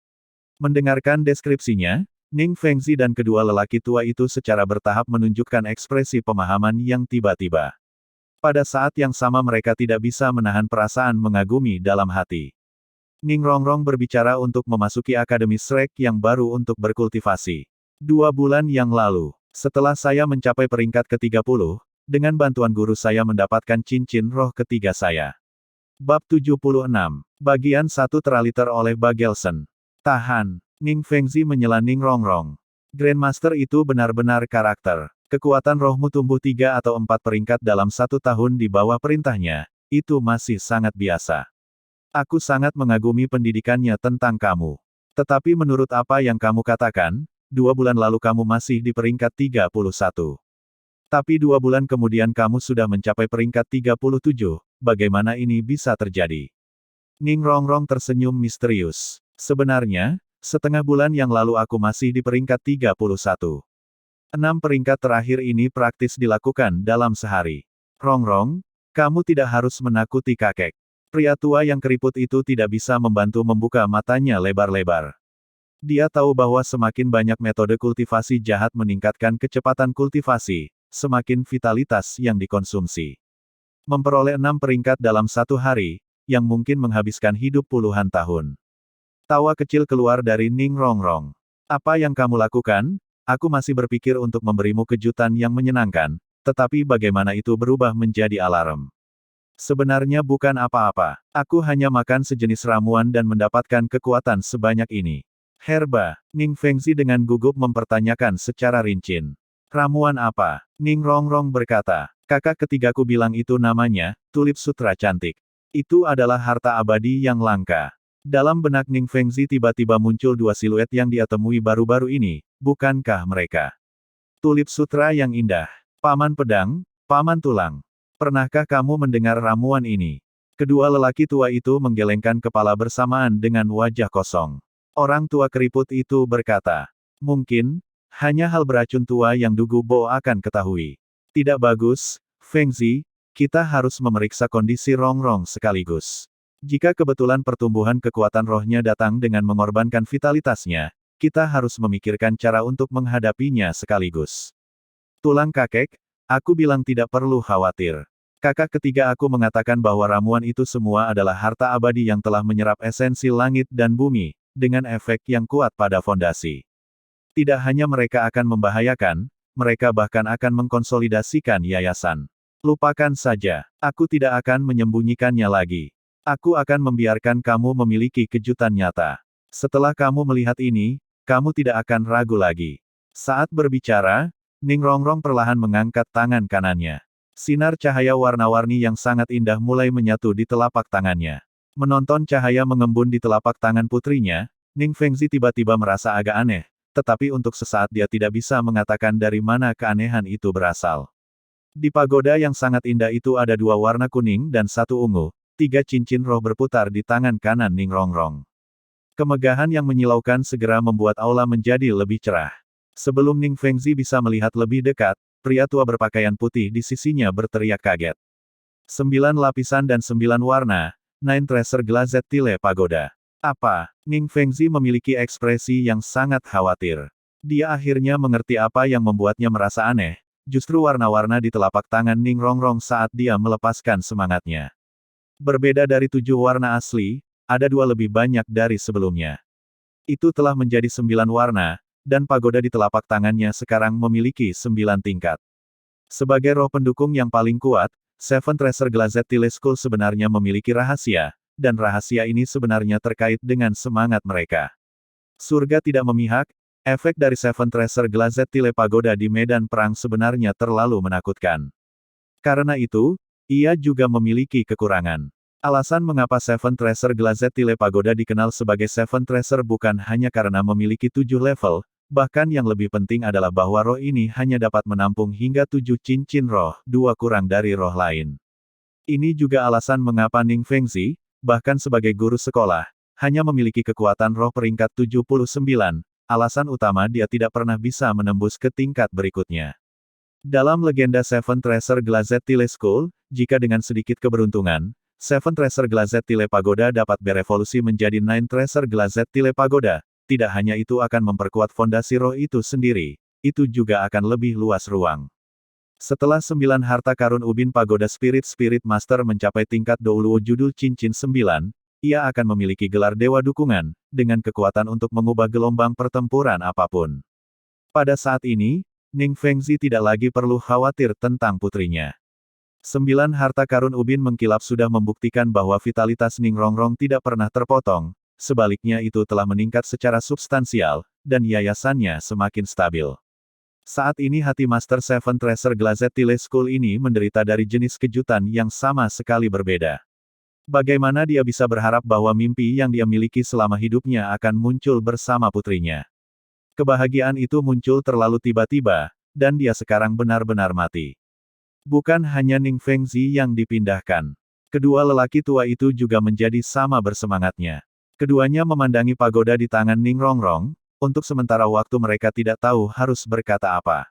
Mendengarkan deskripsinya, Ning Fengzi dan kedua lelaki tua itu secara bertahap menunjukkan ekspresi pemahaman yang tiba-tiba. Pada saat yang sama mereka tidak bisa menahan perasaan mengagumi dalam hati. Ning Rongrong berbicara untuk memasuki Akademi Shrek yang baru untuk berkultivasi. 2 bulan yang lalu, setelah saya mencapai peringkat ke-30, dengan bantuan guru saya mendapatkan cincin roh ketiga saya. Bab 76. Bagian 1 teraliter oleh Bagelson. Tahan. Ning Fengzi menyela Ning Rongrong. Grandmaster itu benar-benar karakter. Kekuatan rohmu tumbuh 3 atau 4 peringkat dalam 1 tahun di bawah perintahnya. Itu masih sangat biasa. Aku sangat mengagumi pendidikannya tentang kamu. Tetapi menurut apa yang kamu katakan, 2 bulan lalu kamu masih di peringkat 31. Tapi 2 bulan kemudian kamu sudah mencapai peringkat 37, bagaimana ini bisa terjadi? Ning Rongrong tersenyum misterius. Sebenarnya, setengah bulan yang lalu aku masih di peringkat 31. 6 peringkat terakhir ini praktis dilakukan dalam sehari. Rongrong, kamu tidak harus menakuti kakek. Pria tua yang keriput itu tidak bisa membantu membuka matanya lebar-lebar. Dia tahu bahwa semakin banyak metode kultivasi jahat meningkatkan kecepatan kultivasi, semakin vitalitas yang dikonsumsi. Memperoleh 6 peringkat dalam 1 hari, yang mungkin menghabiskan hidup puluhan tahun. Tawa kecil keluar dari Ning Rongrong. Apa yang kamu lakukan? aku masih berpikir untuk memberimu kejutan yang menyenangkan, tetapi bagaimana itu berubah menjadi alarm. Sebenarnya bukan apa-apa. Aku hanya makan sejenis ramuan dan mendapatkan kekuatan sebanyak ini. Herba, Ning Fengzi dengan gugup mempertanyakan secara rinci. Ramuan apa? Ning Rongrong berkata, kakak ketigaku bilang itu namanya, tulip sutra cantik. Itu adalah harta abadi yang langka. Dalam benak Ning Fengzi tiba-tiba muncul dua siluet yang dia temui baru-baru ini, bukankah mereka? Tulip sutra yang indah. Paman pedang, paman tulang. Pernahkah kamu mendengar ramuan ini? Kedua lelaki tua itu menggelengkan kepala bersamaan dengan wajah kosong. Orang tua keriput itu berkata, mungkin, hanya hal beracun tua yang Dugu Bo akan ketahui. Tidak bagus, Fengzi, kita harus memeriksa kondisi Rongrong sekaligus. Jika kebetulan pertumbuhan kekuatan rohnya datang dengan mengorbankan vitalitasnya, kita harus memikirkan cara untuk menghadapinya sekaligus. Tulang kakek, aku bilang tidak perlu khawatir. Kakak ketiga aku mengatakan bahwa ramuan itu semua adalah harta abadi yang telah menyerap esensi langit dan bumi, dengan efek yang kuat pada fondasi. Tidak hanya mereka akan membahayakan, mereka bahkan akan mengkonsolidasikan yayasan. Lupakan saja, aku tidak akan menyembunyikannya lagi. Aku akan membiarkan kamu memiliki kejutan nyata. Setelah kamu melihat ini, kamu tidak akan ragu lagi. Saat berbicara, Ning Rongrong perlahan mengangkat tangan kanannya. Sinar cahaya warna-warni yang sangat indah mulai menyatu di telapak tangannya. Menonton cahaya mengembun di telapak tangan putrinya, Ning Fengzi tiba-tiba merasa agak aneh, tetapi untuk sesaat dia tidak bisa mengatakan dari mana keanehan itu berasal. Di pagoda yang sangat indah itu ada dua warna kuning dan satu ungu, tiga cincin roh berputar di tangan kanan Ning Rongrong. Kemegahan yang menyilaukan segera membuat aula menjadi lebih cerah. Sebelum Ning Fengzi bisa melihat lebih dekat, pria tua berpakaian putih di sisinya berteriak kaget. 9 lapisan dan 9 warna, Nine Treasure Glazed Tile Pagoda. Apa? Ning Fengzi memiliki ekspresi yang sangat khawatir. Dia akhirnya mengerti apa yang membuatnya merasa aneh, justru warna-warna di telapak tangan Ning Rongrong saat dia melepaskan semangatnya. Berbeda dari 7 warna asli, ada 2 lebih banyak dari sebelumnya. Itu telah menjadi 9 warna, dan pagoda di telapak tangannya sekarang memiliki 9 tingkat. Sebagai roh pendukung yang paling kuat, Seven Treasure Glazed Tile School sebenarnya memiliki rahasia, dan rahasia ini sebenarnya terkait dengan semangat mereka. Surga tidak memihak, efek dari Seven Treasure Glazed Tile Pagoda di medan perang sebenarnya terlalu menakutkan. Karena itu, ia juga memiliki kekurangan. Alasan mengapa Seven Treasure Glazed Tile Pagoda dikenal sebagai Seven Treasure bukan hanya karena memiliki 7 level, bahkan yang lebih penting adalah bahwa roh ini hanya dapat menampung hingga 7 cincin roh, 2 kurang dari roh lain. Ini juga alasan mengapa Ning Fengzi, bahkan sebagai guru sekolah, hanya memiliki kekuatan roh peringkat 79, alasan utama dia tidak pernah bisa menembus ke tingkat berikutnya. Dalam legenda Seven Treasure Glazed Tile School, jika dengan sedikit keberuntungan, Seven Treasure Glazed Tile Pagoda dapat berevolusi menjadi Nine Treasure Glazed Tile Pagoda, tidak hanya itu akan memperkuat fondasi roh itu sendiri, itu juga akan lebih luas ruang. Setelah 9 harta karun ubin Pagoda Spirit Master mencapai tingkat Douluo judul Cincin 9, ia akan memiliki gelar Dewa Dukungan, dengan kekuatan untuk mengubah gelombang pertempuran apapun. Pada saat ini, Ning Fengzi tidak lagi perlu khawatir tentang putrinya. 9 harta karun ubin mengkilap sudah membuktikan bahwa vitalitas Ning Rongrong tidak pernah terpotong, sebaliknya itu telah meningkat secara substansial, dan yayasannya semakin stabil. Saat ini hati Master Seven Treasure Glazed Tile School ini menderita dari jenis kejutan yang sama sekali berbeda. Bagaimana dia bisa berharap bahwa mimpi yang dia miliki selama hidupnya akan muncul bersama putrinya? Kebahagiaan itu muncul terlalu tiba-tiba, dan dia sekarang benar-benar mati. Bukan hanya Ning Fengzi yang dipindahkan. Kedua lelaki tua itu juga menjadi sama bersemangatnya. Keduanya memandangi pagoda di tangan Ning Rongrong, untuk sementara waktu mereka tidak tahu harus berkata apa.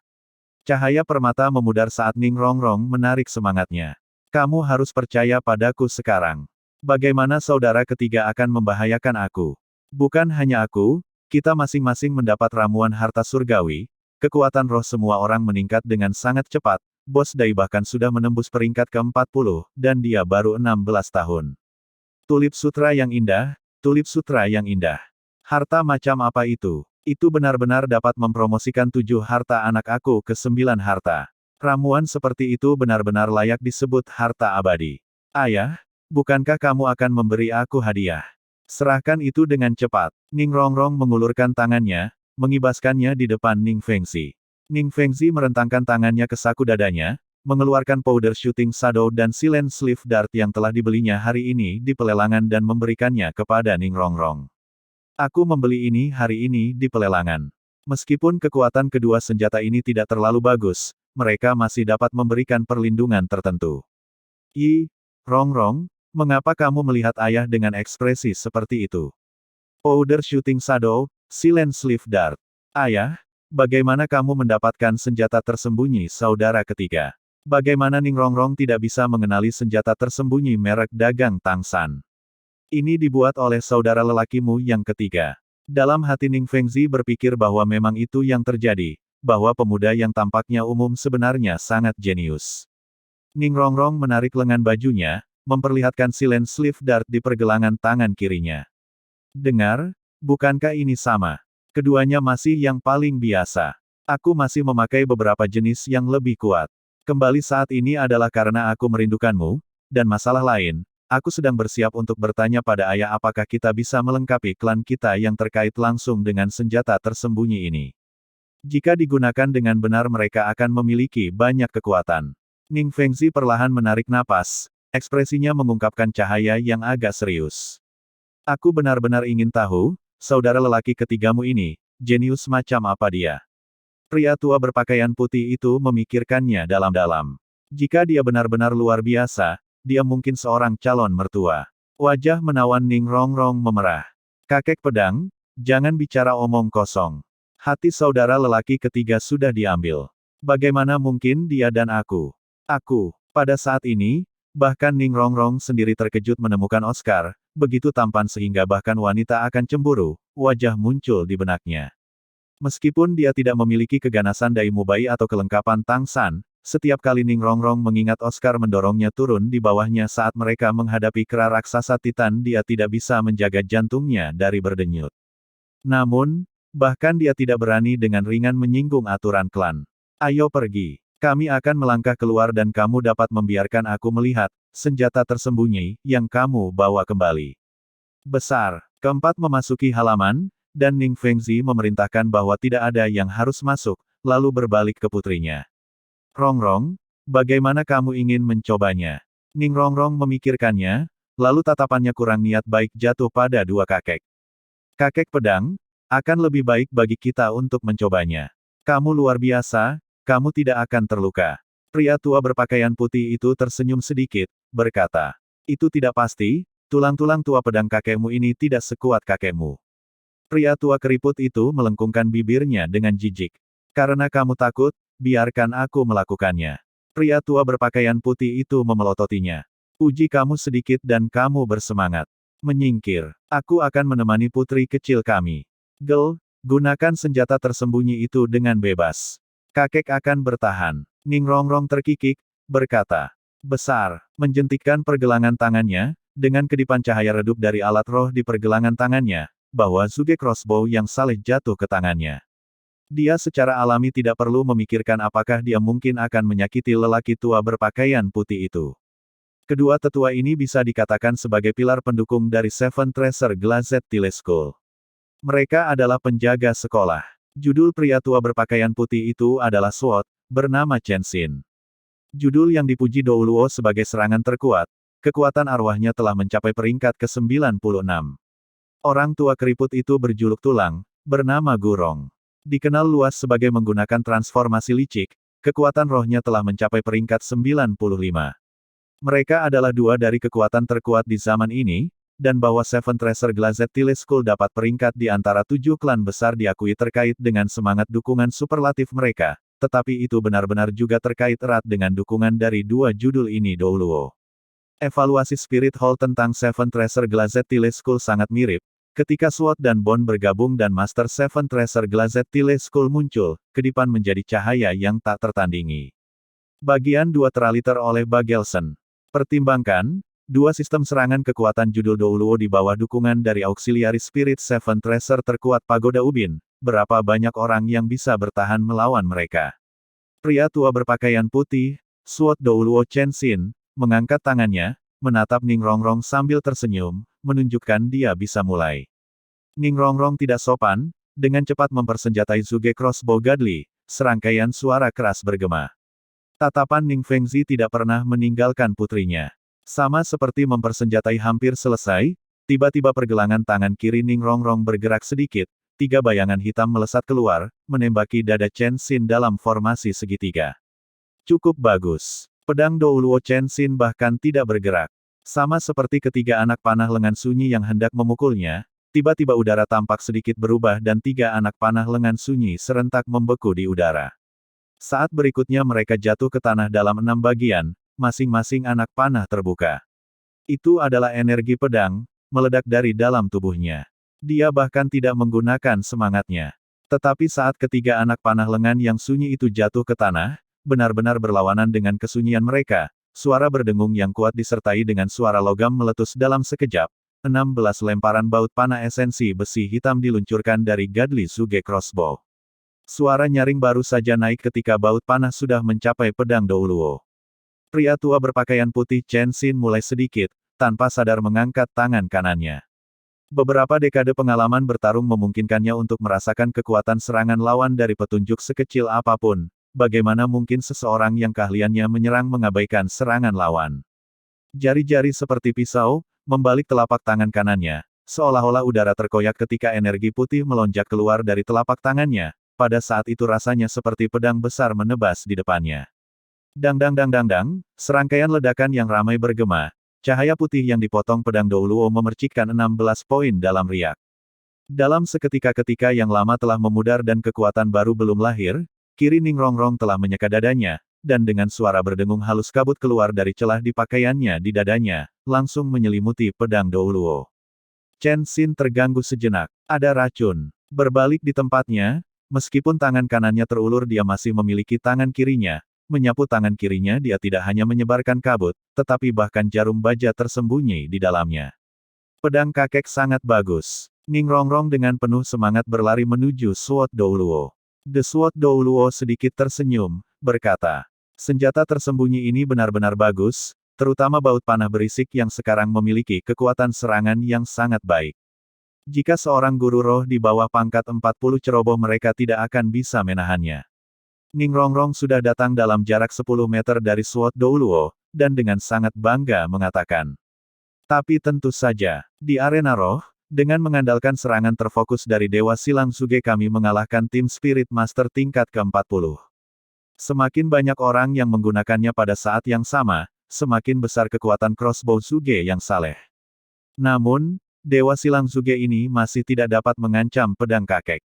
Cahaya permata memudar saat Ning Rongrong menarik semangatnya. Kamu harus percaya padaku sekarang. Bagaimana saudara ketiga akan membahayakan aku? Bukan hanya aku, kita masing-masing mendapat ramuan harta surgawi, kekuatan roh semua orang meningkat dengan sangat cepat. Bos Dai bahkan sudah menembus peringkat ke-40, dan dia baru 16 tahun. Tulip sutra yang indah, tulip sutra yang indah. Harta macam apa itu? Itu benar-benar dapat mempromosikan 7 harta anak aku ke 9 harta. Ramuan seperti itu benar-benar layak disebut harta abadi. Ayah, bukankah kamu akan memberi aku hadiah? Serahkan itu dengan cepat. Ning Rongrong mengulurkan tangannya, mengibaskannya di depan Ning Fengzi. Ning Fengzi merentangkan tangannya ke saku dadanya, mengeluarkan powder shooting shadow dan silent sleeve dart yang telah dibelinya hari ini di pelelangan dan memberikannya kepada Ning Rongrong. Aku membeli ini hari ini di pelelangan. Meskipun kekuatan kedua senjata ini tidak terlalu bagus, mereka masih dapat memberikan perlindungan tertentu. Rongrong, mengapa kamu melihat ayah dengan ekspresi seperti itu? Powder shooting shadow, silent sleeve dart. Ayah, bagaimana kamu mendapatkan senjata tersembunyi saudara ketiga? Bagaimana Ning Rongrong tidak bisa mengenali senjata tersembunyi merek dagang Tang San? Ini dibuat oleh saudara lelakimu yang ketiga. Dalam hati Ning Fengzi berpikir bahwa memang itu yang terjadi, bahwa pemuda yang tampaknya umum sebenarnya sangat jenius. Ning Rongrong menarik lengan bajunya, memperlihatkan silent sleeve dart di pergelangan tangan kirinya. Dengar, bukankah ini sama? Keduanya masih yang paling biasa. Aku masih memakai beberapa jenis yang lebih kuat. Kembali saat ini adalah karena aku merindukanmu, dan masalah lain. Aku sedang bersiap untuk bertanya pada ayah apakah kita bisa melengkapi klan kita yang terkait langsung dengan senjata tersembunyi ini. Jika digunakan dengan benar mereka akan memiliki banyak kekuatan. Ning Fengzi perlahan menarik napas, ekspresinya mengungkapkan cahaya yang agak serius. Aku benar-benar ingin tahu, saudara lelaki ketigamu ini, jenius macam apa dia? Pria tua berpakaian putih itu memikirkannya dalam-dalam. Jika dia benar-benar luar biasa, dia mungkin seorang calon mertua. Wajah menawan Ning Rongrong memerah. Kakek pedang, jangan bicara omong kosong. Hati saudara lelaki ketiga sudah diambil. Bagaimana mungkin dia dan aku? Pada saat ini, bahkan Ning Rongrong sendiri terkejut menemukan Oscar, begitu tampan sehingga bahkan wanita akan cemburu, wajah muncul di benaknya. Meskipun dia tidak memiliki keganasan Dai Mubai atau kelengkapan Tang San, setiap kali Ning Rongrong mengingat Oscar mendorongnya turun di bawahnya saat mereka menghadapi kera raksasa Titan dia tidak bisa menjaga jantungnya dari berdenyut. Namun, bahkan dia tidak berani dengan ringan menyinggung aturan klan. Ayo pergi. Kami akan melangkah keluar dan kamu dapat membiarkan aku melihat senjata tersembunyi yang kamu bawa kembali. Besar. Keempat memasuki halaman, dan Ning Fengzi memerintahkan bahwa tidak ada yang harus masuk, lalu berbalik ke putrinya. Rongrong, bagaimana kamu ingin mencobanya? Ning Rongrong memikirkannya, lalu tatapannya kurang niat baik jatuh pada dua kakek. Kakek pedang, akan lebih baik bagi kita untuk mencobanya. Kamu luar biasa, kamu tidak akan terluka. Pria tua berpakaian putih itu tersenyum sedikit, berkata, itu tidak pasti, tulang-tulang tua pedang kakekmu ini tidak sekuat kakekmu. Pria tua keriput itu melengkungkan bibirnya dengan jijik. Karena kamu takut, biarkan aku melakukannya. Pria tua berpakaian putih itu memelototinya. Uji kamu sedikit dan kamu bersemangat. Menyingkir. Aku akan menemani putri kecil kami. Gunakan senjata tersembunyi itu dengan bebas. Kakek akan bertahan. Ning Rongrong terkikik, berkata. Besar. Menjentikkan pergelangan tangannya, dengan kedipan cahaya redup dari alat roh di pergelangan tangannya, bahwa Zuge crossbow yang saleh jatuh ke tangannya. Dia secara alami tidak perlu memikirkan apakah dia mungkin akan menyakiti lelaki tua berpakaian putih itu. Kedua tetua ini bisa dikatakan sebagai pilar pendukung dari Seven Treasure Glazed Tile School. Mereka adalah penjaga sekolah. Judul pria tua berpakaian putih itu adalah Sword, bernama Chen Xin. Judul yang dipuji Dou Luo sebagai serangan terkuat, kekuatan arwahnya telah mencapai peringkat ke-96. Orang tua keriput itu berjuluk tulang, bernama Gurong. Dikenal luas sebagai menggunakan transformasi licik, kekuatan rohnya telah mencapai peringkat 95. Mereka adalah dua dari kekuatan terkuat di zaman ini, dan bahwa Seven Treasure Glazed Tile School dapat peringkat di antara 7 klan besar diakui terkait dengan semangat dukungan superlatif mereka, tetapi itu benar-benar juga terkait erat dengan dukungan dari dua judul ini Dou Luo. Evaluasi Spirit Hall tentang Seven Treasure Glazed Tile School sangat mirip. Ketika SWOT dan Bond bergabung dan Master Seven Treasure Glazed Tile School muncul, kedipan menjadi cahaya yang tak tertandingi. Bagian 2 teraliter oleh Bagelson. Pertimbangkan, dua sistem serangan kekuatan judul Dou Luo di bawah dukungan dari Auxiliary Spirit Seven Treasure terkuat Pagoda Ubin, berapa banyak orang yang bisa bertahan melawan mereka. Pria tua berpakaian putih, Suot Douluo Chen Xin, mengangkat tangannya, menatap Ning Rongrong sambil tersenyum, menunjukkan dia bisa mulai. Ning Rongrong tidak sopan, dengan cepat mempersenjatai Zuge Crossbow Godly, serangkaian suara keras bergema. Tatapan Ning Fengzi tidak pernah meninggalkan putrinya. Sama seperti mempersenjatai hampir selesai, tiba-tiba pergelangan tangan kiri Ning Rongrong bergerak sedikit, 3 bayangan hitam melesat keluar, menembaki dada Chen Xin dalam formasi segitiga. Cukup bagus. Pedang Douluo Chen Xin bahkan tidak bergerak. Sama seperti ketiga anak panah lengan sunyi yang hendak memukulnya, tiba-tiba udara tampak sedikit berubah dan 3 anak panah lengan sunyi serentak membeku di udara. Saat berikutnya mereka jatuh ke tanah dalam 6 bagian, masing-masing anak panah terbuka. Itu adalah energi pedang, meledak dari dalam tubuhnya. Dia bahkan tidak menggunakan semangatnya. Tetapi saat ketiga anak panah lengan yang sunyi itu jatuh ke tanah, benar-benar berlawanan dengan kesunyian mereka, suara berdengung yang kuat disertai dengan suara logam meletus dalam sekejap. 16 lemparan baut panah esensi besi hitam diluncurkan dari Godly Zuge Crossbow. Suara nyaring baru saja naik ketika baut panah sudah mencapai pedang Douluo. Pria tua berpakaian putih Chen Xin mulai sedikit, tanpa sadar mengangkat tangan kanannya. Beberapa dekade pengalaman bertarung memungkinkannya untuk merasakan kekuatan serangan lawan dari petunjuk sekecil apapun. Bagaimana mungkin seseorang yang keahliannya menyerang mengabaikan serangan lawan? Jari-jari seperti pisau, membalik telapak tangan kanannya, seolah-olah udara terkoyak ketika energi putih melonjak keluar dari telapak tangannya, pada saat itu rasanya seperti pedang besar menebas di depannya. Dang dang dang dang dang, serangkaian ledakan yang ramai bergema, cahaya putih yang dipotong pedang Douluo memercikkan 16 poin dalam riak. Dalam seketika-ketika yang lama telah memudar dan kekuatan baru belum lahir, kiri Ning Rongrong telah menyeka dadanya, dan dengan suara berdengung halus kabut keluar dari celah di pakaiannya di dadanya, langsung menyelimuti pedang Douluo. Chen Xin terganggu sejenak. Ada racun. Berbalik di tempatnya, meskipun tangan kanannya terulur dia masih memiliki tangan kirinya. Menyapu tangan kirinya dia tidak hanya menyebarkan kabut, tetapi bahkan jarum baja tersembunyi di dalamnya. Pedang kakek sangat bagus. Ning Rongrong dengan penuh semangat berlari menuju Suot Douluo. The Suot Douluo sedikit tersenyum, berkata, senjata tersembunyi ini benar-benar bagus, terutama baut panah berisik yang sekarang memiliki kekuatan serangan yang sangat baik. Jika seorang guru roh di bawah pangkat 40 ceroboh mereka tidak akan bisa menahannya. Ning Rongrong sudah datang dalam jarak 10 meter dari Suot Douluo, dan dengan sangat bangga mengatakan. Tapi tentu saja, di arena roh, dengan mengandalkan serangan terfokus dari Dewa Silang Zuge kami mengalahkan tim Spirit Master tingkat ke-40. Semakin banyak orang yang menggunakannya pada saat yang sama, semakin besar kekuatan crossbow Zuge yang saleh. Namun, Dewa Silang Zuge ini masih tidak dapat mengancam pedang kakek.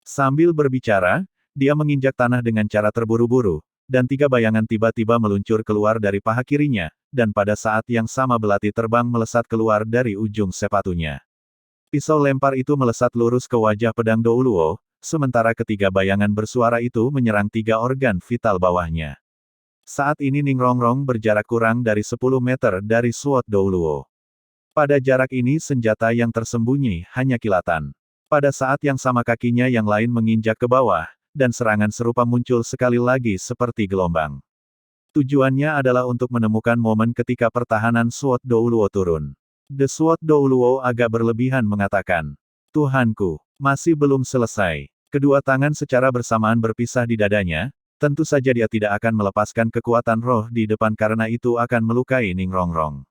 Sambil berbicara, dia menginjak tanah dengan cara terburu-buru, dan 3 bayangan tiba-tiba meluncur keluar dari paha kirinya, dan pada saat yang sama belati terbang melesat keluar dari ujung sepatunya. Pisau lempar itu melesat lurus ke wajah pedang Douluo, sementara ketiga bayangan bersuara itu menyerang 3 organ vital bawahnya. Saat ini Ning Rongrong berjarak kurang dari 10 meter dari Suot Douluo. Pada jarak ini senjata yang tersembunyi hanya kilatan. Pada saat yang sama kakinya yang lain menginjak ke bawah, dan serangan serupa muncul sekali lagi seperti gelombang. Tujuannya adalah untuk menemukan momen ketika pertahanan Suot Douluo turun. The Suot Douluo agak berlebihan mengatakan, Tuhanku, masih belum selesai. Kedua tangan secara bersamaan berpisah di dadanya, tentu saja dia tidak akan melepaskan kekuatan roh di depan karena itu akan melukai Ning Rongrong.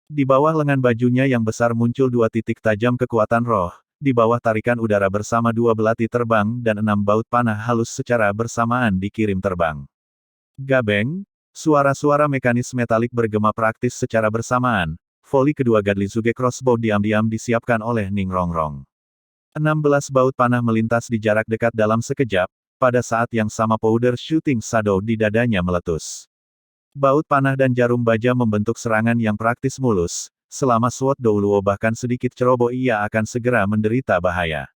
Di bawah lengan bajunya yang besar muncul 2 titik tajam kekuatan roh, di bawah tarikan udara bersama 2 belati terbang dan 6 baut panah halus secara bersamaan dikirim terbang. Gabeng, suara-suara mekanis metalik bergema praktis secara bersamaan. Voli kedua Godly Zuge Crossbow diam-diam disiapkan oleh Ning Rongrong. 16 baut panah melintas di jarak dekat dalam sekejap, pada saat yang sama powder shooting shadow di dadanya meletus. Baut panah dan jarum baja membentuk serangan yang praktis mulus, selama Suot Douluo bahkan sedikit ceroboh ia akan segera menderita bahaya.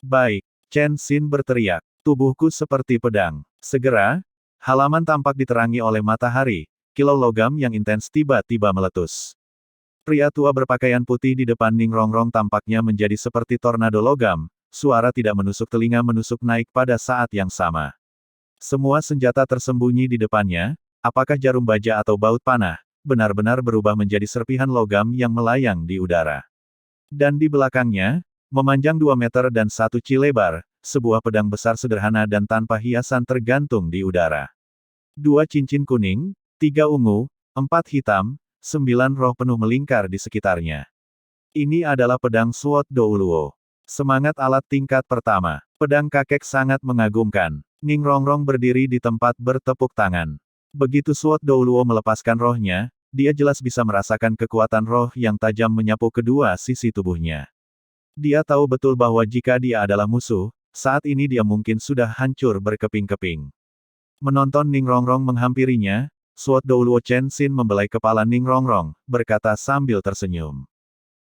Baik, Chen Xin berteriak, tubuhku seperti pedang. Segera, halaman tampak diterangi oleh matahari, kilau logam yang intens tiba-tiba meletus. Pria tua berpakaian putih di depan Ning Rongrong tampaknya menjadi seperti tornado logam, suara tidak menusuk telinga menusuk naik pada saat yang sama. Semua senjata tersembunyi di depannya, apakah jarum baja atau baut panah, benar-benar berubah menjadi serpihan logam yang melayang di udara. Dan di belakangnya, memanjang 2 meter dan 1 ci lebar, sebuah pedang besar sederhana dan tanpa hiasan tergantung di udara. 2 cincin kuning, 3 ungu, 4 hitam, 9 roh penuh melingkar di sekitarnya. Ini adalah pedang Sword Douluo. Semangat alat tingkat pertama. Pedang kakek sangat mengagumkan. Ning Rongrong berdiri di tempat bertepuk tangan. Begitu Sword Douluo melepaskan rohnya, dia jelas bisa merasakan kekuatan roh yang tajam menyapu kedua sisi tubuhnya. Dia tahu betul bahwa jika dia adalah musuh, saat ini dia mungkin sudah hancur berkeping-keping. Menonton Ning Rongrong menghampirinya, Sword Douluo Chen Xin membelai kepala Ning Rongrong, berkata sambil tersenyum.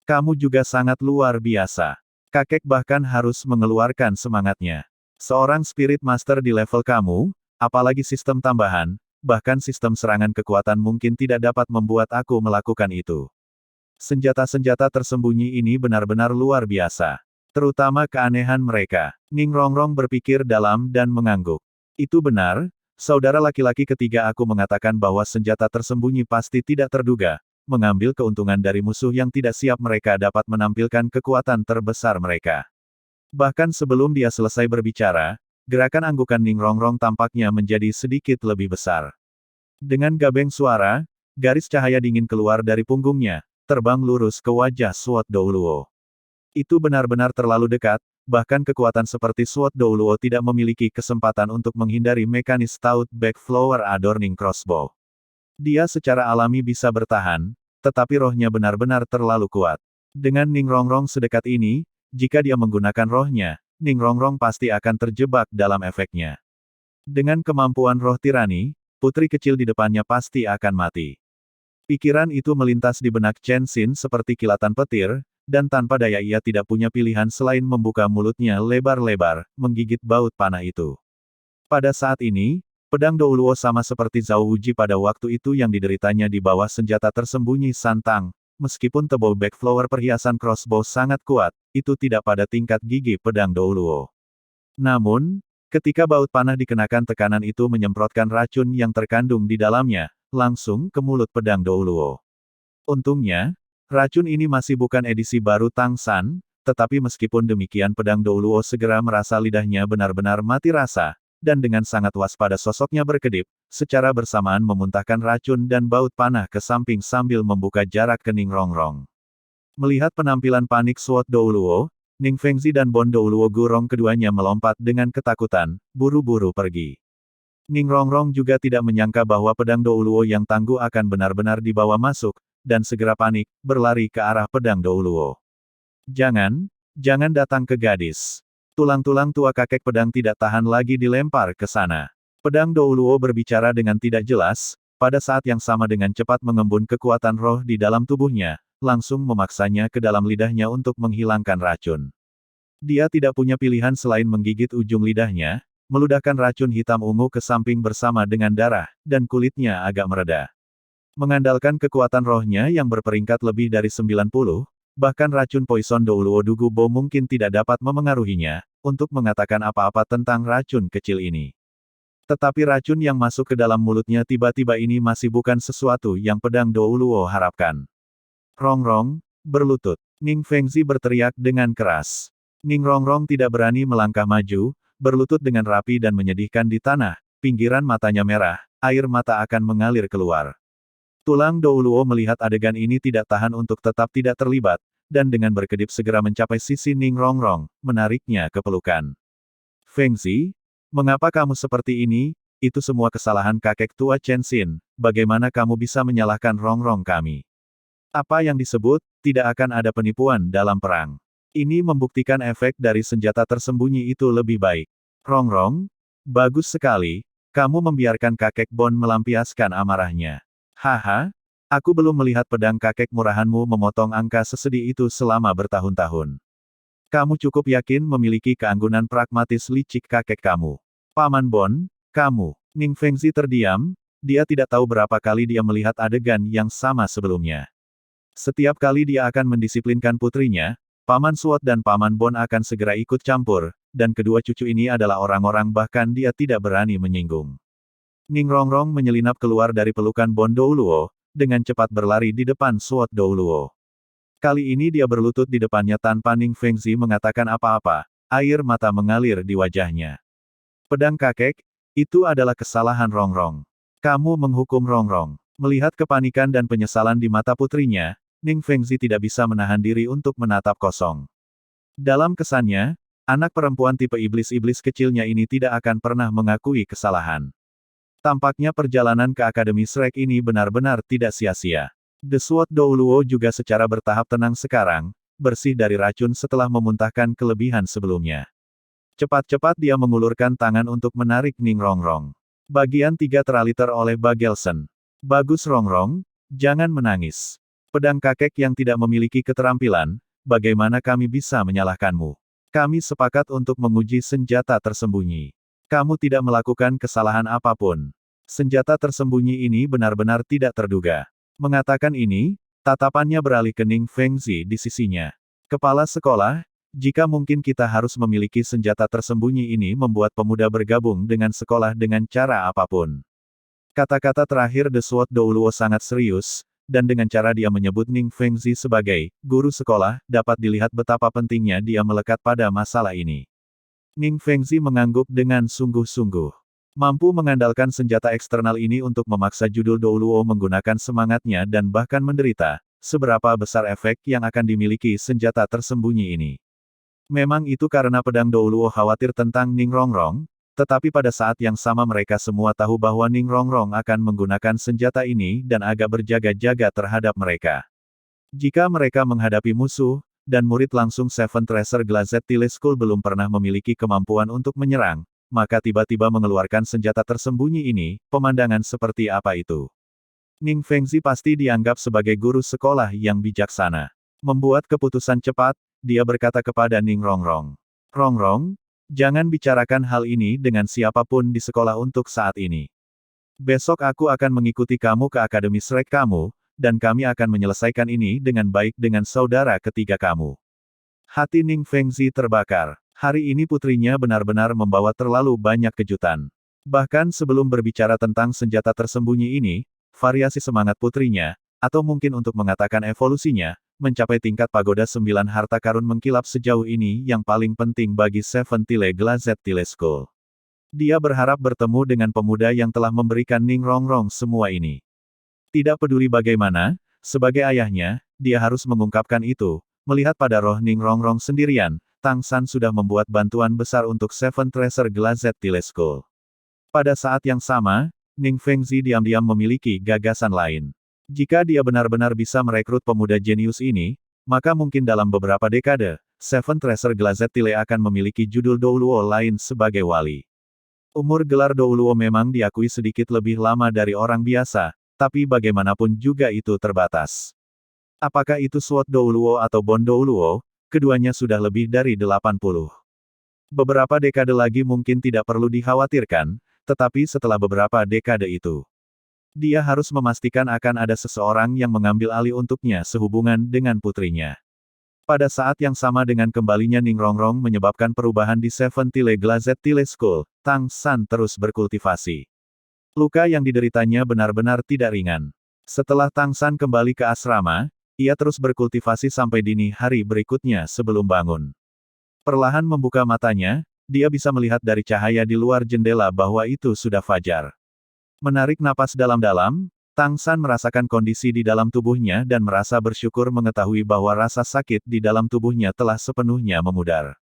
Kamu juga sangat luar biasa. Kakek bahkan harus mengeluarkan semangatnya. Seorang Spirit Master di level kamu, apalagi sistem tambahan, bahkan sistem serangan kekuatan mungkin tidak dapat membuat aku melakukan itu. Senjata-senjata tersembunyi ini benar-benar luar biasa. Terutama keanehan mereka. Ning Rongrong berpikir dalam dan mengangguk. Itu benar, saudara laki-laki ketiga aku mengatakan bahwa senjata tersembunyi pasti tidak terduga. Mengambil keuntungan dari musuh yang tidak siap mereka dapat menampilkan kekuatan terbesar mereka. Bahkan sebelum dia selesai berbicara, gerakan anggukan Ning Rongrong tampaknya menjadi sedikit lebih besar. Dengan gabeng suara, garis cahaya dingin keluar dari punggungnya, terbang lurus ke wajah Sword Douluo. Itu benar-benar terlalu dekat, bahkan kekuatan seperti Sword Douluo tidak memiliki kesempatan untuk menghindari mekanis Stout Backflower Adorning Crossbow. Dia secara alami bisa bertahan, tetapi rohnya benar-benar terlalu kuat. Dengan Ning Rongrong sedekat ini, jika dia menggunakan rohnya, Ning Rongrong pasti akan terjebak dalam efeknya. Dengan kemampuan roh tirani, putri kecil di depannya pasti akan mati. Pikiran itu melintas di benak Chen Xin seperti kilatan petir, dan tanpa daya ia tidak punya pilihan selain membuka mulutnya lebar-lebar, menggigit baut panah itu. Pada saat ini, pedang Douluo sama seperti Zhao Wuji pada waktu itu yang dideritanya di bawah senjata tersembunyi Santang. Meskipun tebal backflower perhiasan crossbow sangat kuat, itu tidak pada tingkat gigi pedang Douluo. Namun, ketika baut panah dikenakan tekanan itu menyemprotkan racun yang terkandung di dalamnya, langsung ke mulut pedang Douluo. Untungnya, racun ini masih bukan edisi baru Tang San, tetapi meskipun demikian pedang Douluo segera merasa lidahnya benar-benar mati rasa, dan dengan sangat waspada sosoknya berkedip, secara bersamaan memuntahkan racun dan baut panah ke samping sambil membuka jarak ke Ning Rongrong. Melihat penampilan panik Sword Douluo, Ning Fengzi dan Bon Douluo Gurong keduanya melompat dengan ketakutan, buru-buru pergi. Ning Rongrong juga tidak menyangka bahwa pedang Douluo yang tangguh akan benar-benar dibawa masuk, dan segera panik, berlari ke arah pedang Douluo. Jangan datang ke gadis. Tulang-tulang tua kakek pedang tidak tahan lagi dilempar ke sana. Pedang Douluo berbicara dengan tidak jelas, pada saat yang sama dengan cepat mengembun kekuatan roh di dalam tubuhnya, langsung memaksanya ke dalam lidahnya untuk menghilangkan racun. Dia tidak punya pilihan selain menggigit ujung lidahnya, meludahkan racun hitam ungu ke samping bersama dengan darah, dan kulitnya agak mereda. Mengandalkan kekuatan rohnya yang berperingkat lebih dari 90, bahkan racun poison Douluo Dugubo mungkin tidak dapat memengaruhinya, untuk mengatakan apa-apa tentang racun kecil ini. Tetapi racun yang masuk ke dalam mulutnya tiba-tiba ini masih bukan sesuatu yang pedang Douluo harapkan. Rongrong, berlutut. Ning Fengzi berteriak dengan keras. Ning Rongrong tidak berani melangkah maju, berlutut dengan rapi dan menyedihkan di tanah, pinggiran matanya merah, air mata akan mengalir keluar. Tulang Douluo melihat adegan ini tidak tahan untuk tetap tidak terlibat, dan dengan berkedip segera mencapai sisi Ning Rongrong, menariknya ke pelukan. Fengzi, mengapa kamu seperti ini? Itu semua kesalahan kakek tua Chen Xin, bagaimana kamu bisa menyalahkan Rongrong kami? Apa yang disebut, tidak akan ada penipuan dalam perang. Ini membuktikan efek dari senjata tersembunyi itu lebih baik. Rongrong, bagus sekali, kamu membiarkan kakek Bon melampiaskan amarahnya. Haha, aku belum melihat pedang kakek murahanmu memotong angka sesedih itu selama bertahun-tahun. Kamu cukup yakin memiliki keanggunan pragmatis licik kakek kamu. Paman Bon, kamu. Ning Fengzi terdiam, dia tidak tahu berapa kali dia melihat adegan yang sama sebelumnya. Setiap kali dia akan mendisiplinkan putrinya, Paman Sword dan Paman Bon akan segera ikut campur, dan kedua cucu ini adalah orang-orang bahkan dia tidak berani menyinggung. Ning Rongrong menyelinap keluar dari pelukan Bon Douluo, dengan cepat berlari di depan Sword Douluo. Kali ini dia berlutut di depannya tanpa Ning Fengzi mengatakan apa-apa, air mata mengalir di wajahnya. Pedang kakek, itu adalah kesalahan Rongrong. Kamu menghukum Rongrong. Melihat kepanikan dan penyesalan di mata putrinya, Ning Fengzi tidak bisa menahan diri untuk menatap kosong. Dalam kesannya, anak perempuan tipe iblis-iblis kecilnya ini tidak akan pernah mengakui kesalahan. Tampaknya perjalanan ke Akademi Shrek ini benar-benar tidak sia-sia. The Sword Douluo juga secara bertahap tenang sekarang, bersih dari racun setelah memuntahkan kelebihan sebelumnya. Cepat-cepat dia mengulurkan tangan untuk menarik Ning Rongrong. Bagian 3 teraliter oleh Bagelson. Bagus Rongrong, jangan menangis. Pedang kakek yang tidak memiliki keterampilan, bagaimana kami bisa menyalahkanmu? Kami sepakat untuk menguji senjata tersembunyi. Kamu tidak melakukan kesalahan apapun. Senjata tersembunyi ini benar-benar tidak terduga. Mengatakan ini, tatapannya beralih ke Ning Fengzi di sisinya. Kepala sekolah, jika mungkin kita harus memiliki senjata tersembunyi ini membuat pemuda bergabung dengan sekolah dengan cara apapun. Kata-kata terakhir The Sword Douluo sangat serius, dan dengan cara dia menyebut Ning Fengzi sebagai guru sekolah, dapat dilihat betapa pentingnya dia melekat pada masalah ini. Ning Fengzi mengangguk dengan sungguh-sungguh. Mampu mengandalkan senjata eksternal ini untuk memaksa judul Douluo menggunakan semangatnya dan bahkan menderita, seberapa besar efek yang akan dimiliki senjata tersembunyi ini. Memang itu karena pedang Douluo khawatir tentang Ning Rongrong, tetapi pada saat yang sama mereka semua tahu bahwa Ning Rongrong akan menggunakan senjata ini dan agak berjaga-jaga terhadap mereka. Jika mereka menghadapi musuh, dan murid langsung Seven Treasure Glazed Tile School belum pernah memiliki kemampuan untuk menyerang, maka tiba-tiba mengeluarkan senjata tersembunyi ini, pemandangan seperti apa itu? Ning Fengzi pasti dianggap sebagai guru sekolah yang bijaksana. Membuat keputusan cepat, dia berkata kepada Ning Rongrong. Rongrong, jangan bicarakan hal ini dengan siapapun di sekolah untuk saat ini. Besok aku akan mengikuti kamu ke Akademi Shrek kamu, dan kami akan menyelesaikan ini dengan baik dengan saudara ketiga kamu. Hati Ning Fengzi terbakar. Hari ini putrinya benar-benar membawa terlalu banyak kejutan. Bahkan sebelum berbicara tentang senjata tersembunyi ini, variasi semangat putrinya, atau mungkin untuk mengatakan evolusinya, mencapai tingkat pagoda 9 harta karun mengkilap sejauh ini yang paling penting bagi Seven Tile Glazed Tile School. Dia berharap bertemu dengan pemuda yang telah memberikan Ning Rongrong semua ini. Tidak peduli bagaimana, sebagai ayahnya, dia harus mengungkapkan itu. Melihat pada roh Ning Rongrong sendirian, Tang San sudah membuat bantuan besar untuk Seven Treasure Glazed Tile School. Pada saat yang sama, Ning Fengzi diam-diam memiliki gagasan lain. Jika dia benar-benar bisa merekrut pemuda jenius ini, maka mungkin dalam beberapa dekade, Seven Treasure Glazed Tile akan memiliki judul Douluo lain sebagai wali. Umur gelar Douluo memang diakui sedikit lebih lama dari orang biasa, tapi bagaimanapun juga itu terbatas. Apakah itu Sword Douluo atau Bon Douluo, keduanya sudah lebih dari 80. Beberapa dekade lagi mungkin tidak perlu dikhawatirkan, tetapi setelah beberapa dekade itu, dia harus memastikan akan ada seseorang yang mengambil alih untuknya sehubungan dengan putrinya. Pada saat yang sama dengan kembalinya Ning Rongrong menyebabkan perubahan di Seven Tile Glazed Tile School, Tang San terus berkultivasi. Luka yang dideritanya benar-benar tidak ringan. Setelah Tang San kembali ke asrama, ia terus berkultivasi sampai dini hari berikutnya sebelum bangun. Perlahan membuka matanya, dia bisa melihat dari cahaya di luar jendela bahwa itu sudah fajar. Menarik napas dalam-dalam, Tang San merasakan kondisi di dalam tubuhnya dan merasa bersyukur mengetahui bahwa rasa sakit di dalam tubuhnya telah sepenuhnya memudar.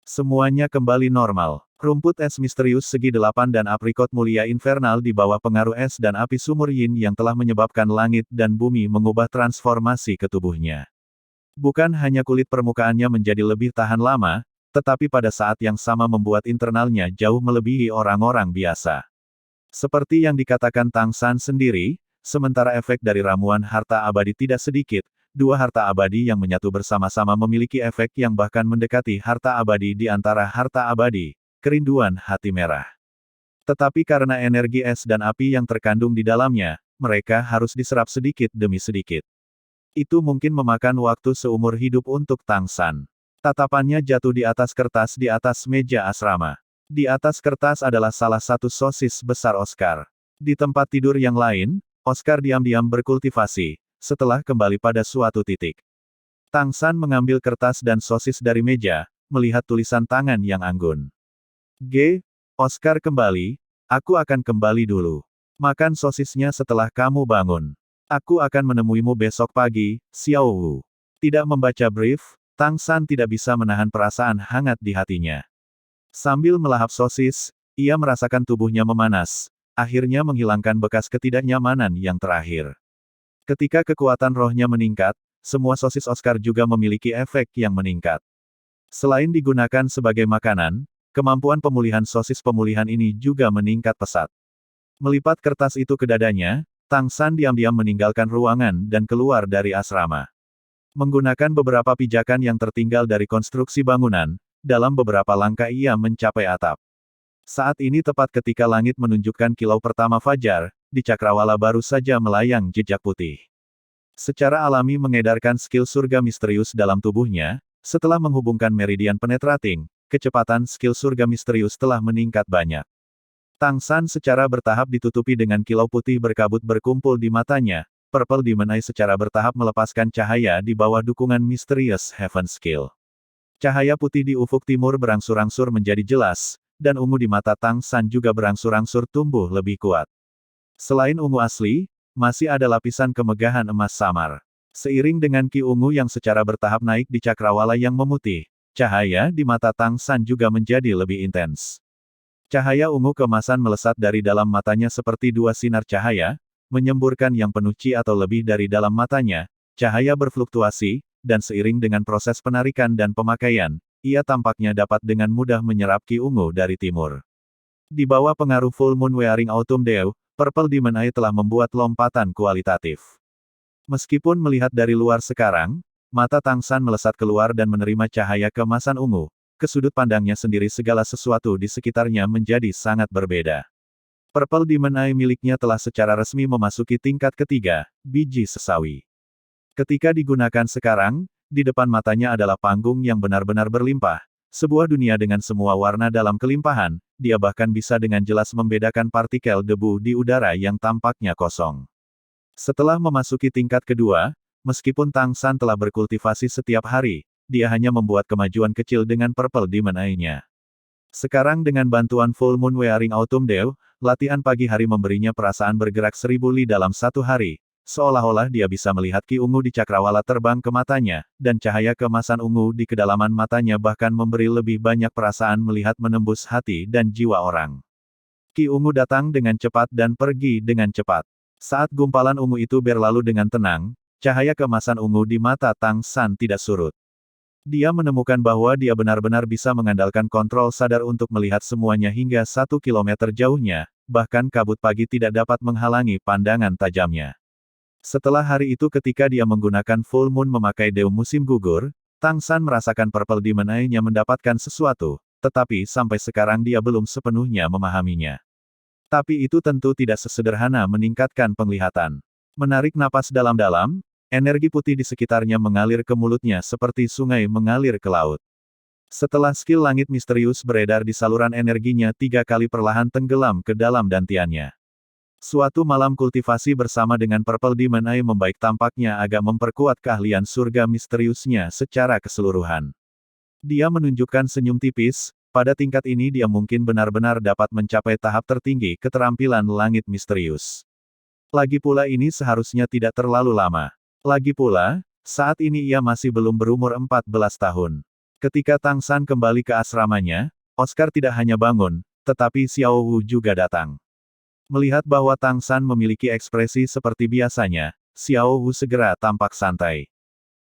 Semuanya kembali normal. Rumput es misterius segi 8 dan aprikot mulia infernal di bawah pengaruh es dan api sumur yin yang telah menyebabkan langit dan bumi mengubah transformasi ke tubuhnya. Bukan hanya kulit permukaannya menjadi lebih tahan lama, tetapi pada saat yang sama membuat internalnya jauh melebihi orang-orang biasa. Seperti yang dikatakan Tang San sendiri, sementara efek dari ramuan harta abadi tidak sedikit, dua harta abadi yang menyatu bersama-sama memiliki efek yang bahkan mendekati harta abadi di antara harta abadi, kerinduan hati merah. Tetapi karena energi es dan api yang terkandung di dalamnya, mereka harus diserap sedikit demi sedikit. Itu mungkin memakan waktu seumur hidup untuk Tang San. Tatapannya jatuh di atas kertas di atas meja asrama. Di atas kertas adalah salah satu sosis besar Oscar. Di tempat tidur yang lain, Oscar diam-diam berkultivasi, setelah kembali pada suatu titik. Tang San mengambil kertas dan sosis dari meja, melihat tulisan tangan yang anggun. Oscar kembali, aku akan kembali dulu. Makan sosisnya setelah kamu bangun. Aku akan menemuimu besok pagi, Xiao Wu. Tidak membaca brief, Tang San tidak bisa menahan perasaan hangat di hatinya. Sambil melahap sosis, ia merasakan tubuhnya memanas, akhirnya menghilangkan bekas ketidaknyamanan yang terakhir. Ketika kekuatan rohnya meningkat, semua sosis Oscar juga memiliki efek yang meningkat. Selain digunakan sebagai makanan, kemampuan pemulihan sosis pemulihan ini juga meningkat pesat. Melipat kertas itu ke dadanya, Tang San diam-diam meninggalkan ruangan dan keluar dari asrama. Menggunakan beberapa pijakan yang tertinggal dari konstruksi bangunan, dalam beberapa langkah ia mencapai atap. Saat ini tepat ketika langit menunjukkan kilau pertama fajar, di cakrawala baru saja melayang jejak putih. Secara alami mengedarkan skill surga misterius dalam tubuhnya, setelah menghubungkan meridian penetrating, kecepatan skill surga misterius telah meningkat banyak. Tang San secara bertahap ditutupi dengan kilau putih berkabut berkumpul di matanya, Purple Demon Eye secara bertahap melepaskan cahaya di bawah dukungan Mysterious Heaven Skill. Cahaya putih di ufuk timur berangsur-angsur menjadi jelas, dan ungu di mata Tang San juga berangsur-angsur tumbuh lebih kuat. Selain ungu asli, masih ada lapisan kemegahan emas samar. Seiring dengan ki ungu yang secara bertahap naik di cakrawala yang memutih, cahaya di mata Tang San juga menjadi lebih intens. Cahaya ungu keemasan melesat dari dalam matanya seperti dua sinar cahaya, menyemburkan yang penuh chi atau lebih dari dalam matanya, cahaya berfluktuasi, dan seiring dengan proses penarikan dan pemakaian, ia tampaknya dapat dengan mudah menyerap ki ungu dari timur. Di bawah pengaruh Full Moon Wearing Autumn Dew, Purple Demon Eye telah membuat lompatan kualitatif. Meskipun melihat dari luar sekarang, mata Tang San melesat keluar dan menerima cahaya keemasan ungu, ke sudut pandangnya sendiri segala sesuatu di sekitarnya menjadi sangat berbeda. Purple Demon Eye miliknya telah secara resmi memasuki tingkat ketiga, biji sesawi. Ketika digunakan sekarang, di depan matanya adalah panggung yang benar-benar berlimpah, sebuah dunia dengan semua warna dalam kelimpahan, dia bahkan bisa dengan jelas membedakan partikel debu di udara yang tampaknya kosong. Setelah memasuki tingkat kedua, meskipun Tang San telah berkultivasi setiap hari, dia hanya membuat kemajuan kecil dengan Purple Demon Eye-nya. Sekarang dengan bantuan Full Moon Wearing Autumn Dew, latihan pagi hari memberinya perasaan bergerak 1000 li dalam satu hari, seolah-olah dia bisa melihat ki ungu di cakrawala terbang ke matanya, dan cahaya keemasan ungu di kedalaman matanya bahkan memberi lebih banyak perasaan melihat menembus hati dan jiwa orang. Ki ungu datang dengan cepat dan pergi dengan cepat. Saat gumpalan ungu itu berlalu dengan tenang, cahaya keemasan ungu di mata Tang San tidak surut. Dia menemukan bahwa dia benar-benar bisa mengandalkan kontrol sadar untuk melihat semuanya hingga 1 kilometer jauhnya, bahkan kabut pagi tidak dapat menghalangi pandangan tajamnya. Setelah hari itu ketika dia menggunakan Full Moon memakai Dew musim gugur, Tang San merasakan Purple Demon Eye-nya mendapatkan sesuatu, tetapi sampai sekarang dia belum sepenuhnya memahaminya. Tapi itu tentu tidak sesederhana meningkatkan penglihatan. Menarik napas dalam-dalam, energi putih di sekitarnya mengalir ke mulutnya seperti sungai mengalir ke laut. Setelah skill langit misterius beredar di saluran energinya 3 kali perlahan tenggelam ke dalam dantiannya. Suatu malam kultivasi bersama dengan Purple Demon Eye membaik tampaknya agak memperkuat keahlian surga misteriusnya secara keseluruhan. Dia menunjukkan senyum tipis, pada tingkat ini dia mungkin benar-benar dapat mencapai tahap tertinggi keterampilan langit misterius. Lagi pula ini seharusnya tidak terlalu lama. Lagi pula, saat ini ia masih belum berumur 14 tahun. Ketika Tang San kembali ke asramanya, Oscar tidak hanya bangun, tetapi Xiao Wu juga datang. Melihat bahwa Tang San memiliki ekspresi seperti biasanya, Xiao Wu segera tampak santai.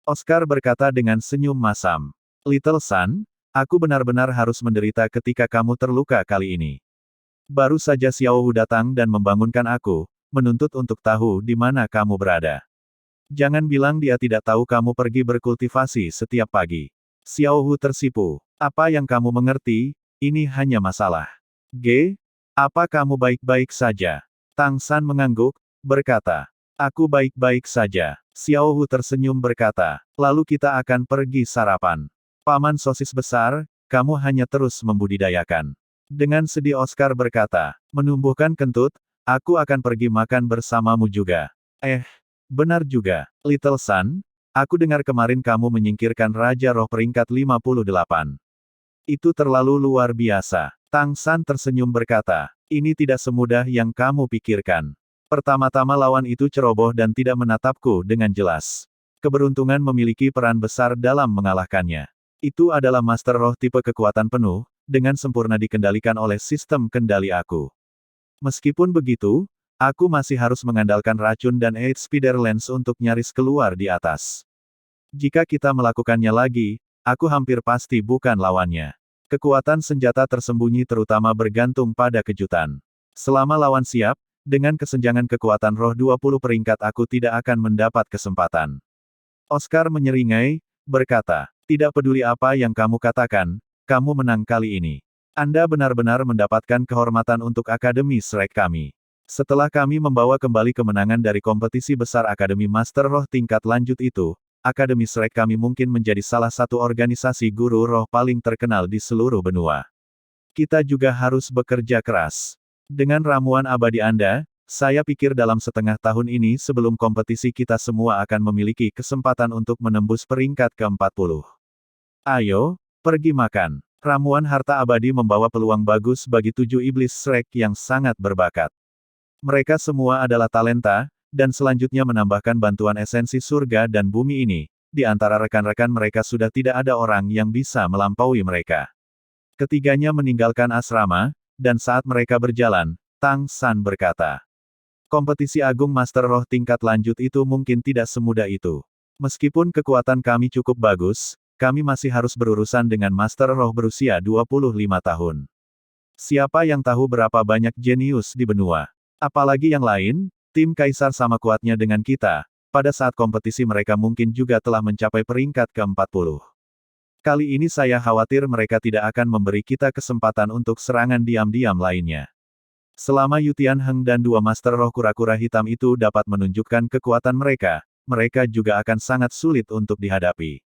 Oscar berkata dengan senyum masam. Little Sun, aku benar-benar harus menderita ketika kamu terluka kali ini. Baru saja Xiao Wu datang dan membangunkan aku, menuntut untuk tahu di mana kamu berada. Jangan bilang dia tidak tahu kamu pergi berkultivasi setiap pagi. Xiao Wu tersipu. Apa yang kamu mengerti, ini hanya masalah. Apa kamu baik-baik saja? Tang San mengangguk, berkata. Aku baik-baik saja. Xiao Hu tersenyum berkata, lalu kita akan pergi sarapan. Paman sosis besar, kamu hanya terus membudidayakan. Dengan sedih Oscar berkata, menumbuhkan kentut, aku akan pergi makan bersamamu juga. Benar juga, Little Sun, aku dengar kemarin kamu menyingkirkan Raja Roh peringkat 58. Itu terlalu luar biasa. Tang San tersenyum berkata, ini tidak semudah yang kamu pikirkan. Pertama-tama lawan itu ceroboh dan tidak menatapku dengan jelas. Keberuntungan memiliki peran besar dalam mengalahkannya. Itu adalah Master Roh tipe kekuatan penuh, dengan sempurna dikendalikan oleh sistem kendali aku. Meskipun begitu, aku masih harus mengandalkan racun dan Eight Spider Lens untuk nyaris keluar di atas. Jika kita melakukannya lagi, aku hampir pasti bukan lawannya. Kekuatan senjata tersembunyi terutama bergantung pada kejutan. Selama lawan siap, dengan kesenjangan kekuatan roh 20 peringkat aku tidak akan mendapat kesempatan. Oscar menyeringai, berkata, tidak peduli apa yang kamu katakan, kamu menang kali ini. Anda benar-benar mendapatkan kehormatan untuk Akademi Shrek kami. Setelah kami membawa kembali kemenangan dari kompetisi besar Akademi Master Roh tingkat lanjut itu, Akademi Shrek kami mungkin menjadi salah satu organisasi guru roh paling terkenal di seluruh benua. Kita juga harus bekerja keras. Dengan ramuan abadi Anda, saya pikir dalam setengah tahun ini sebelum kompetisi kita semua akan memiliki kesempatan untuk menembus peringkat ke-40. Ayo, pergi makan. Ramuan harta abadi membawa peluang bagus bagi 7 iblis Shrek yang sangat berbakat. Mereka semua adalah talenta, dan selanjutnya menambahkan bantuan esensi surga dan bumi ini. Di antara rekan-rekan mereka sudah tidak ada orang yang bisa melampaui mereka. Ketiganya meninggalkan asrama, dan saat mereka berjalan, Tang San berkata, kompetisi Agung Master Roh tingkat lanjut itu mungkin tidak semudah itu. Meskipun kekuatan kami cukup bagus, kami masih harus berurusan dengan Master Roh berusia 25 tahun. Siapa yang tahu berapa banyak jenius di benua? Apalagi yang lain, tim Kaisar sama kuatnya dengan kita, pada saat kompetisi mereka mungkin juga telah mencapai peringkat ke-40. Kali ini saya khawatir mereka tidak akan memberi kita kesempatan untuk serangan diam-diam lainnya. Selama Yu Tianheng dan dua Master Roh kura-kura hitam itu dapat menunjukkan kekuatan mereka, mereka juga akan sangat sulit untuk dihadapi.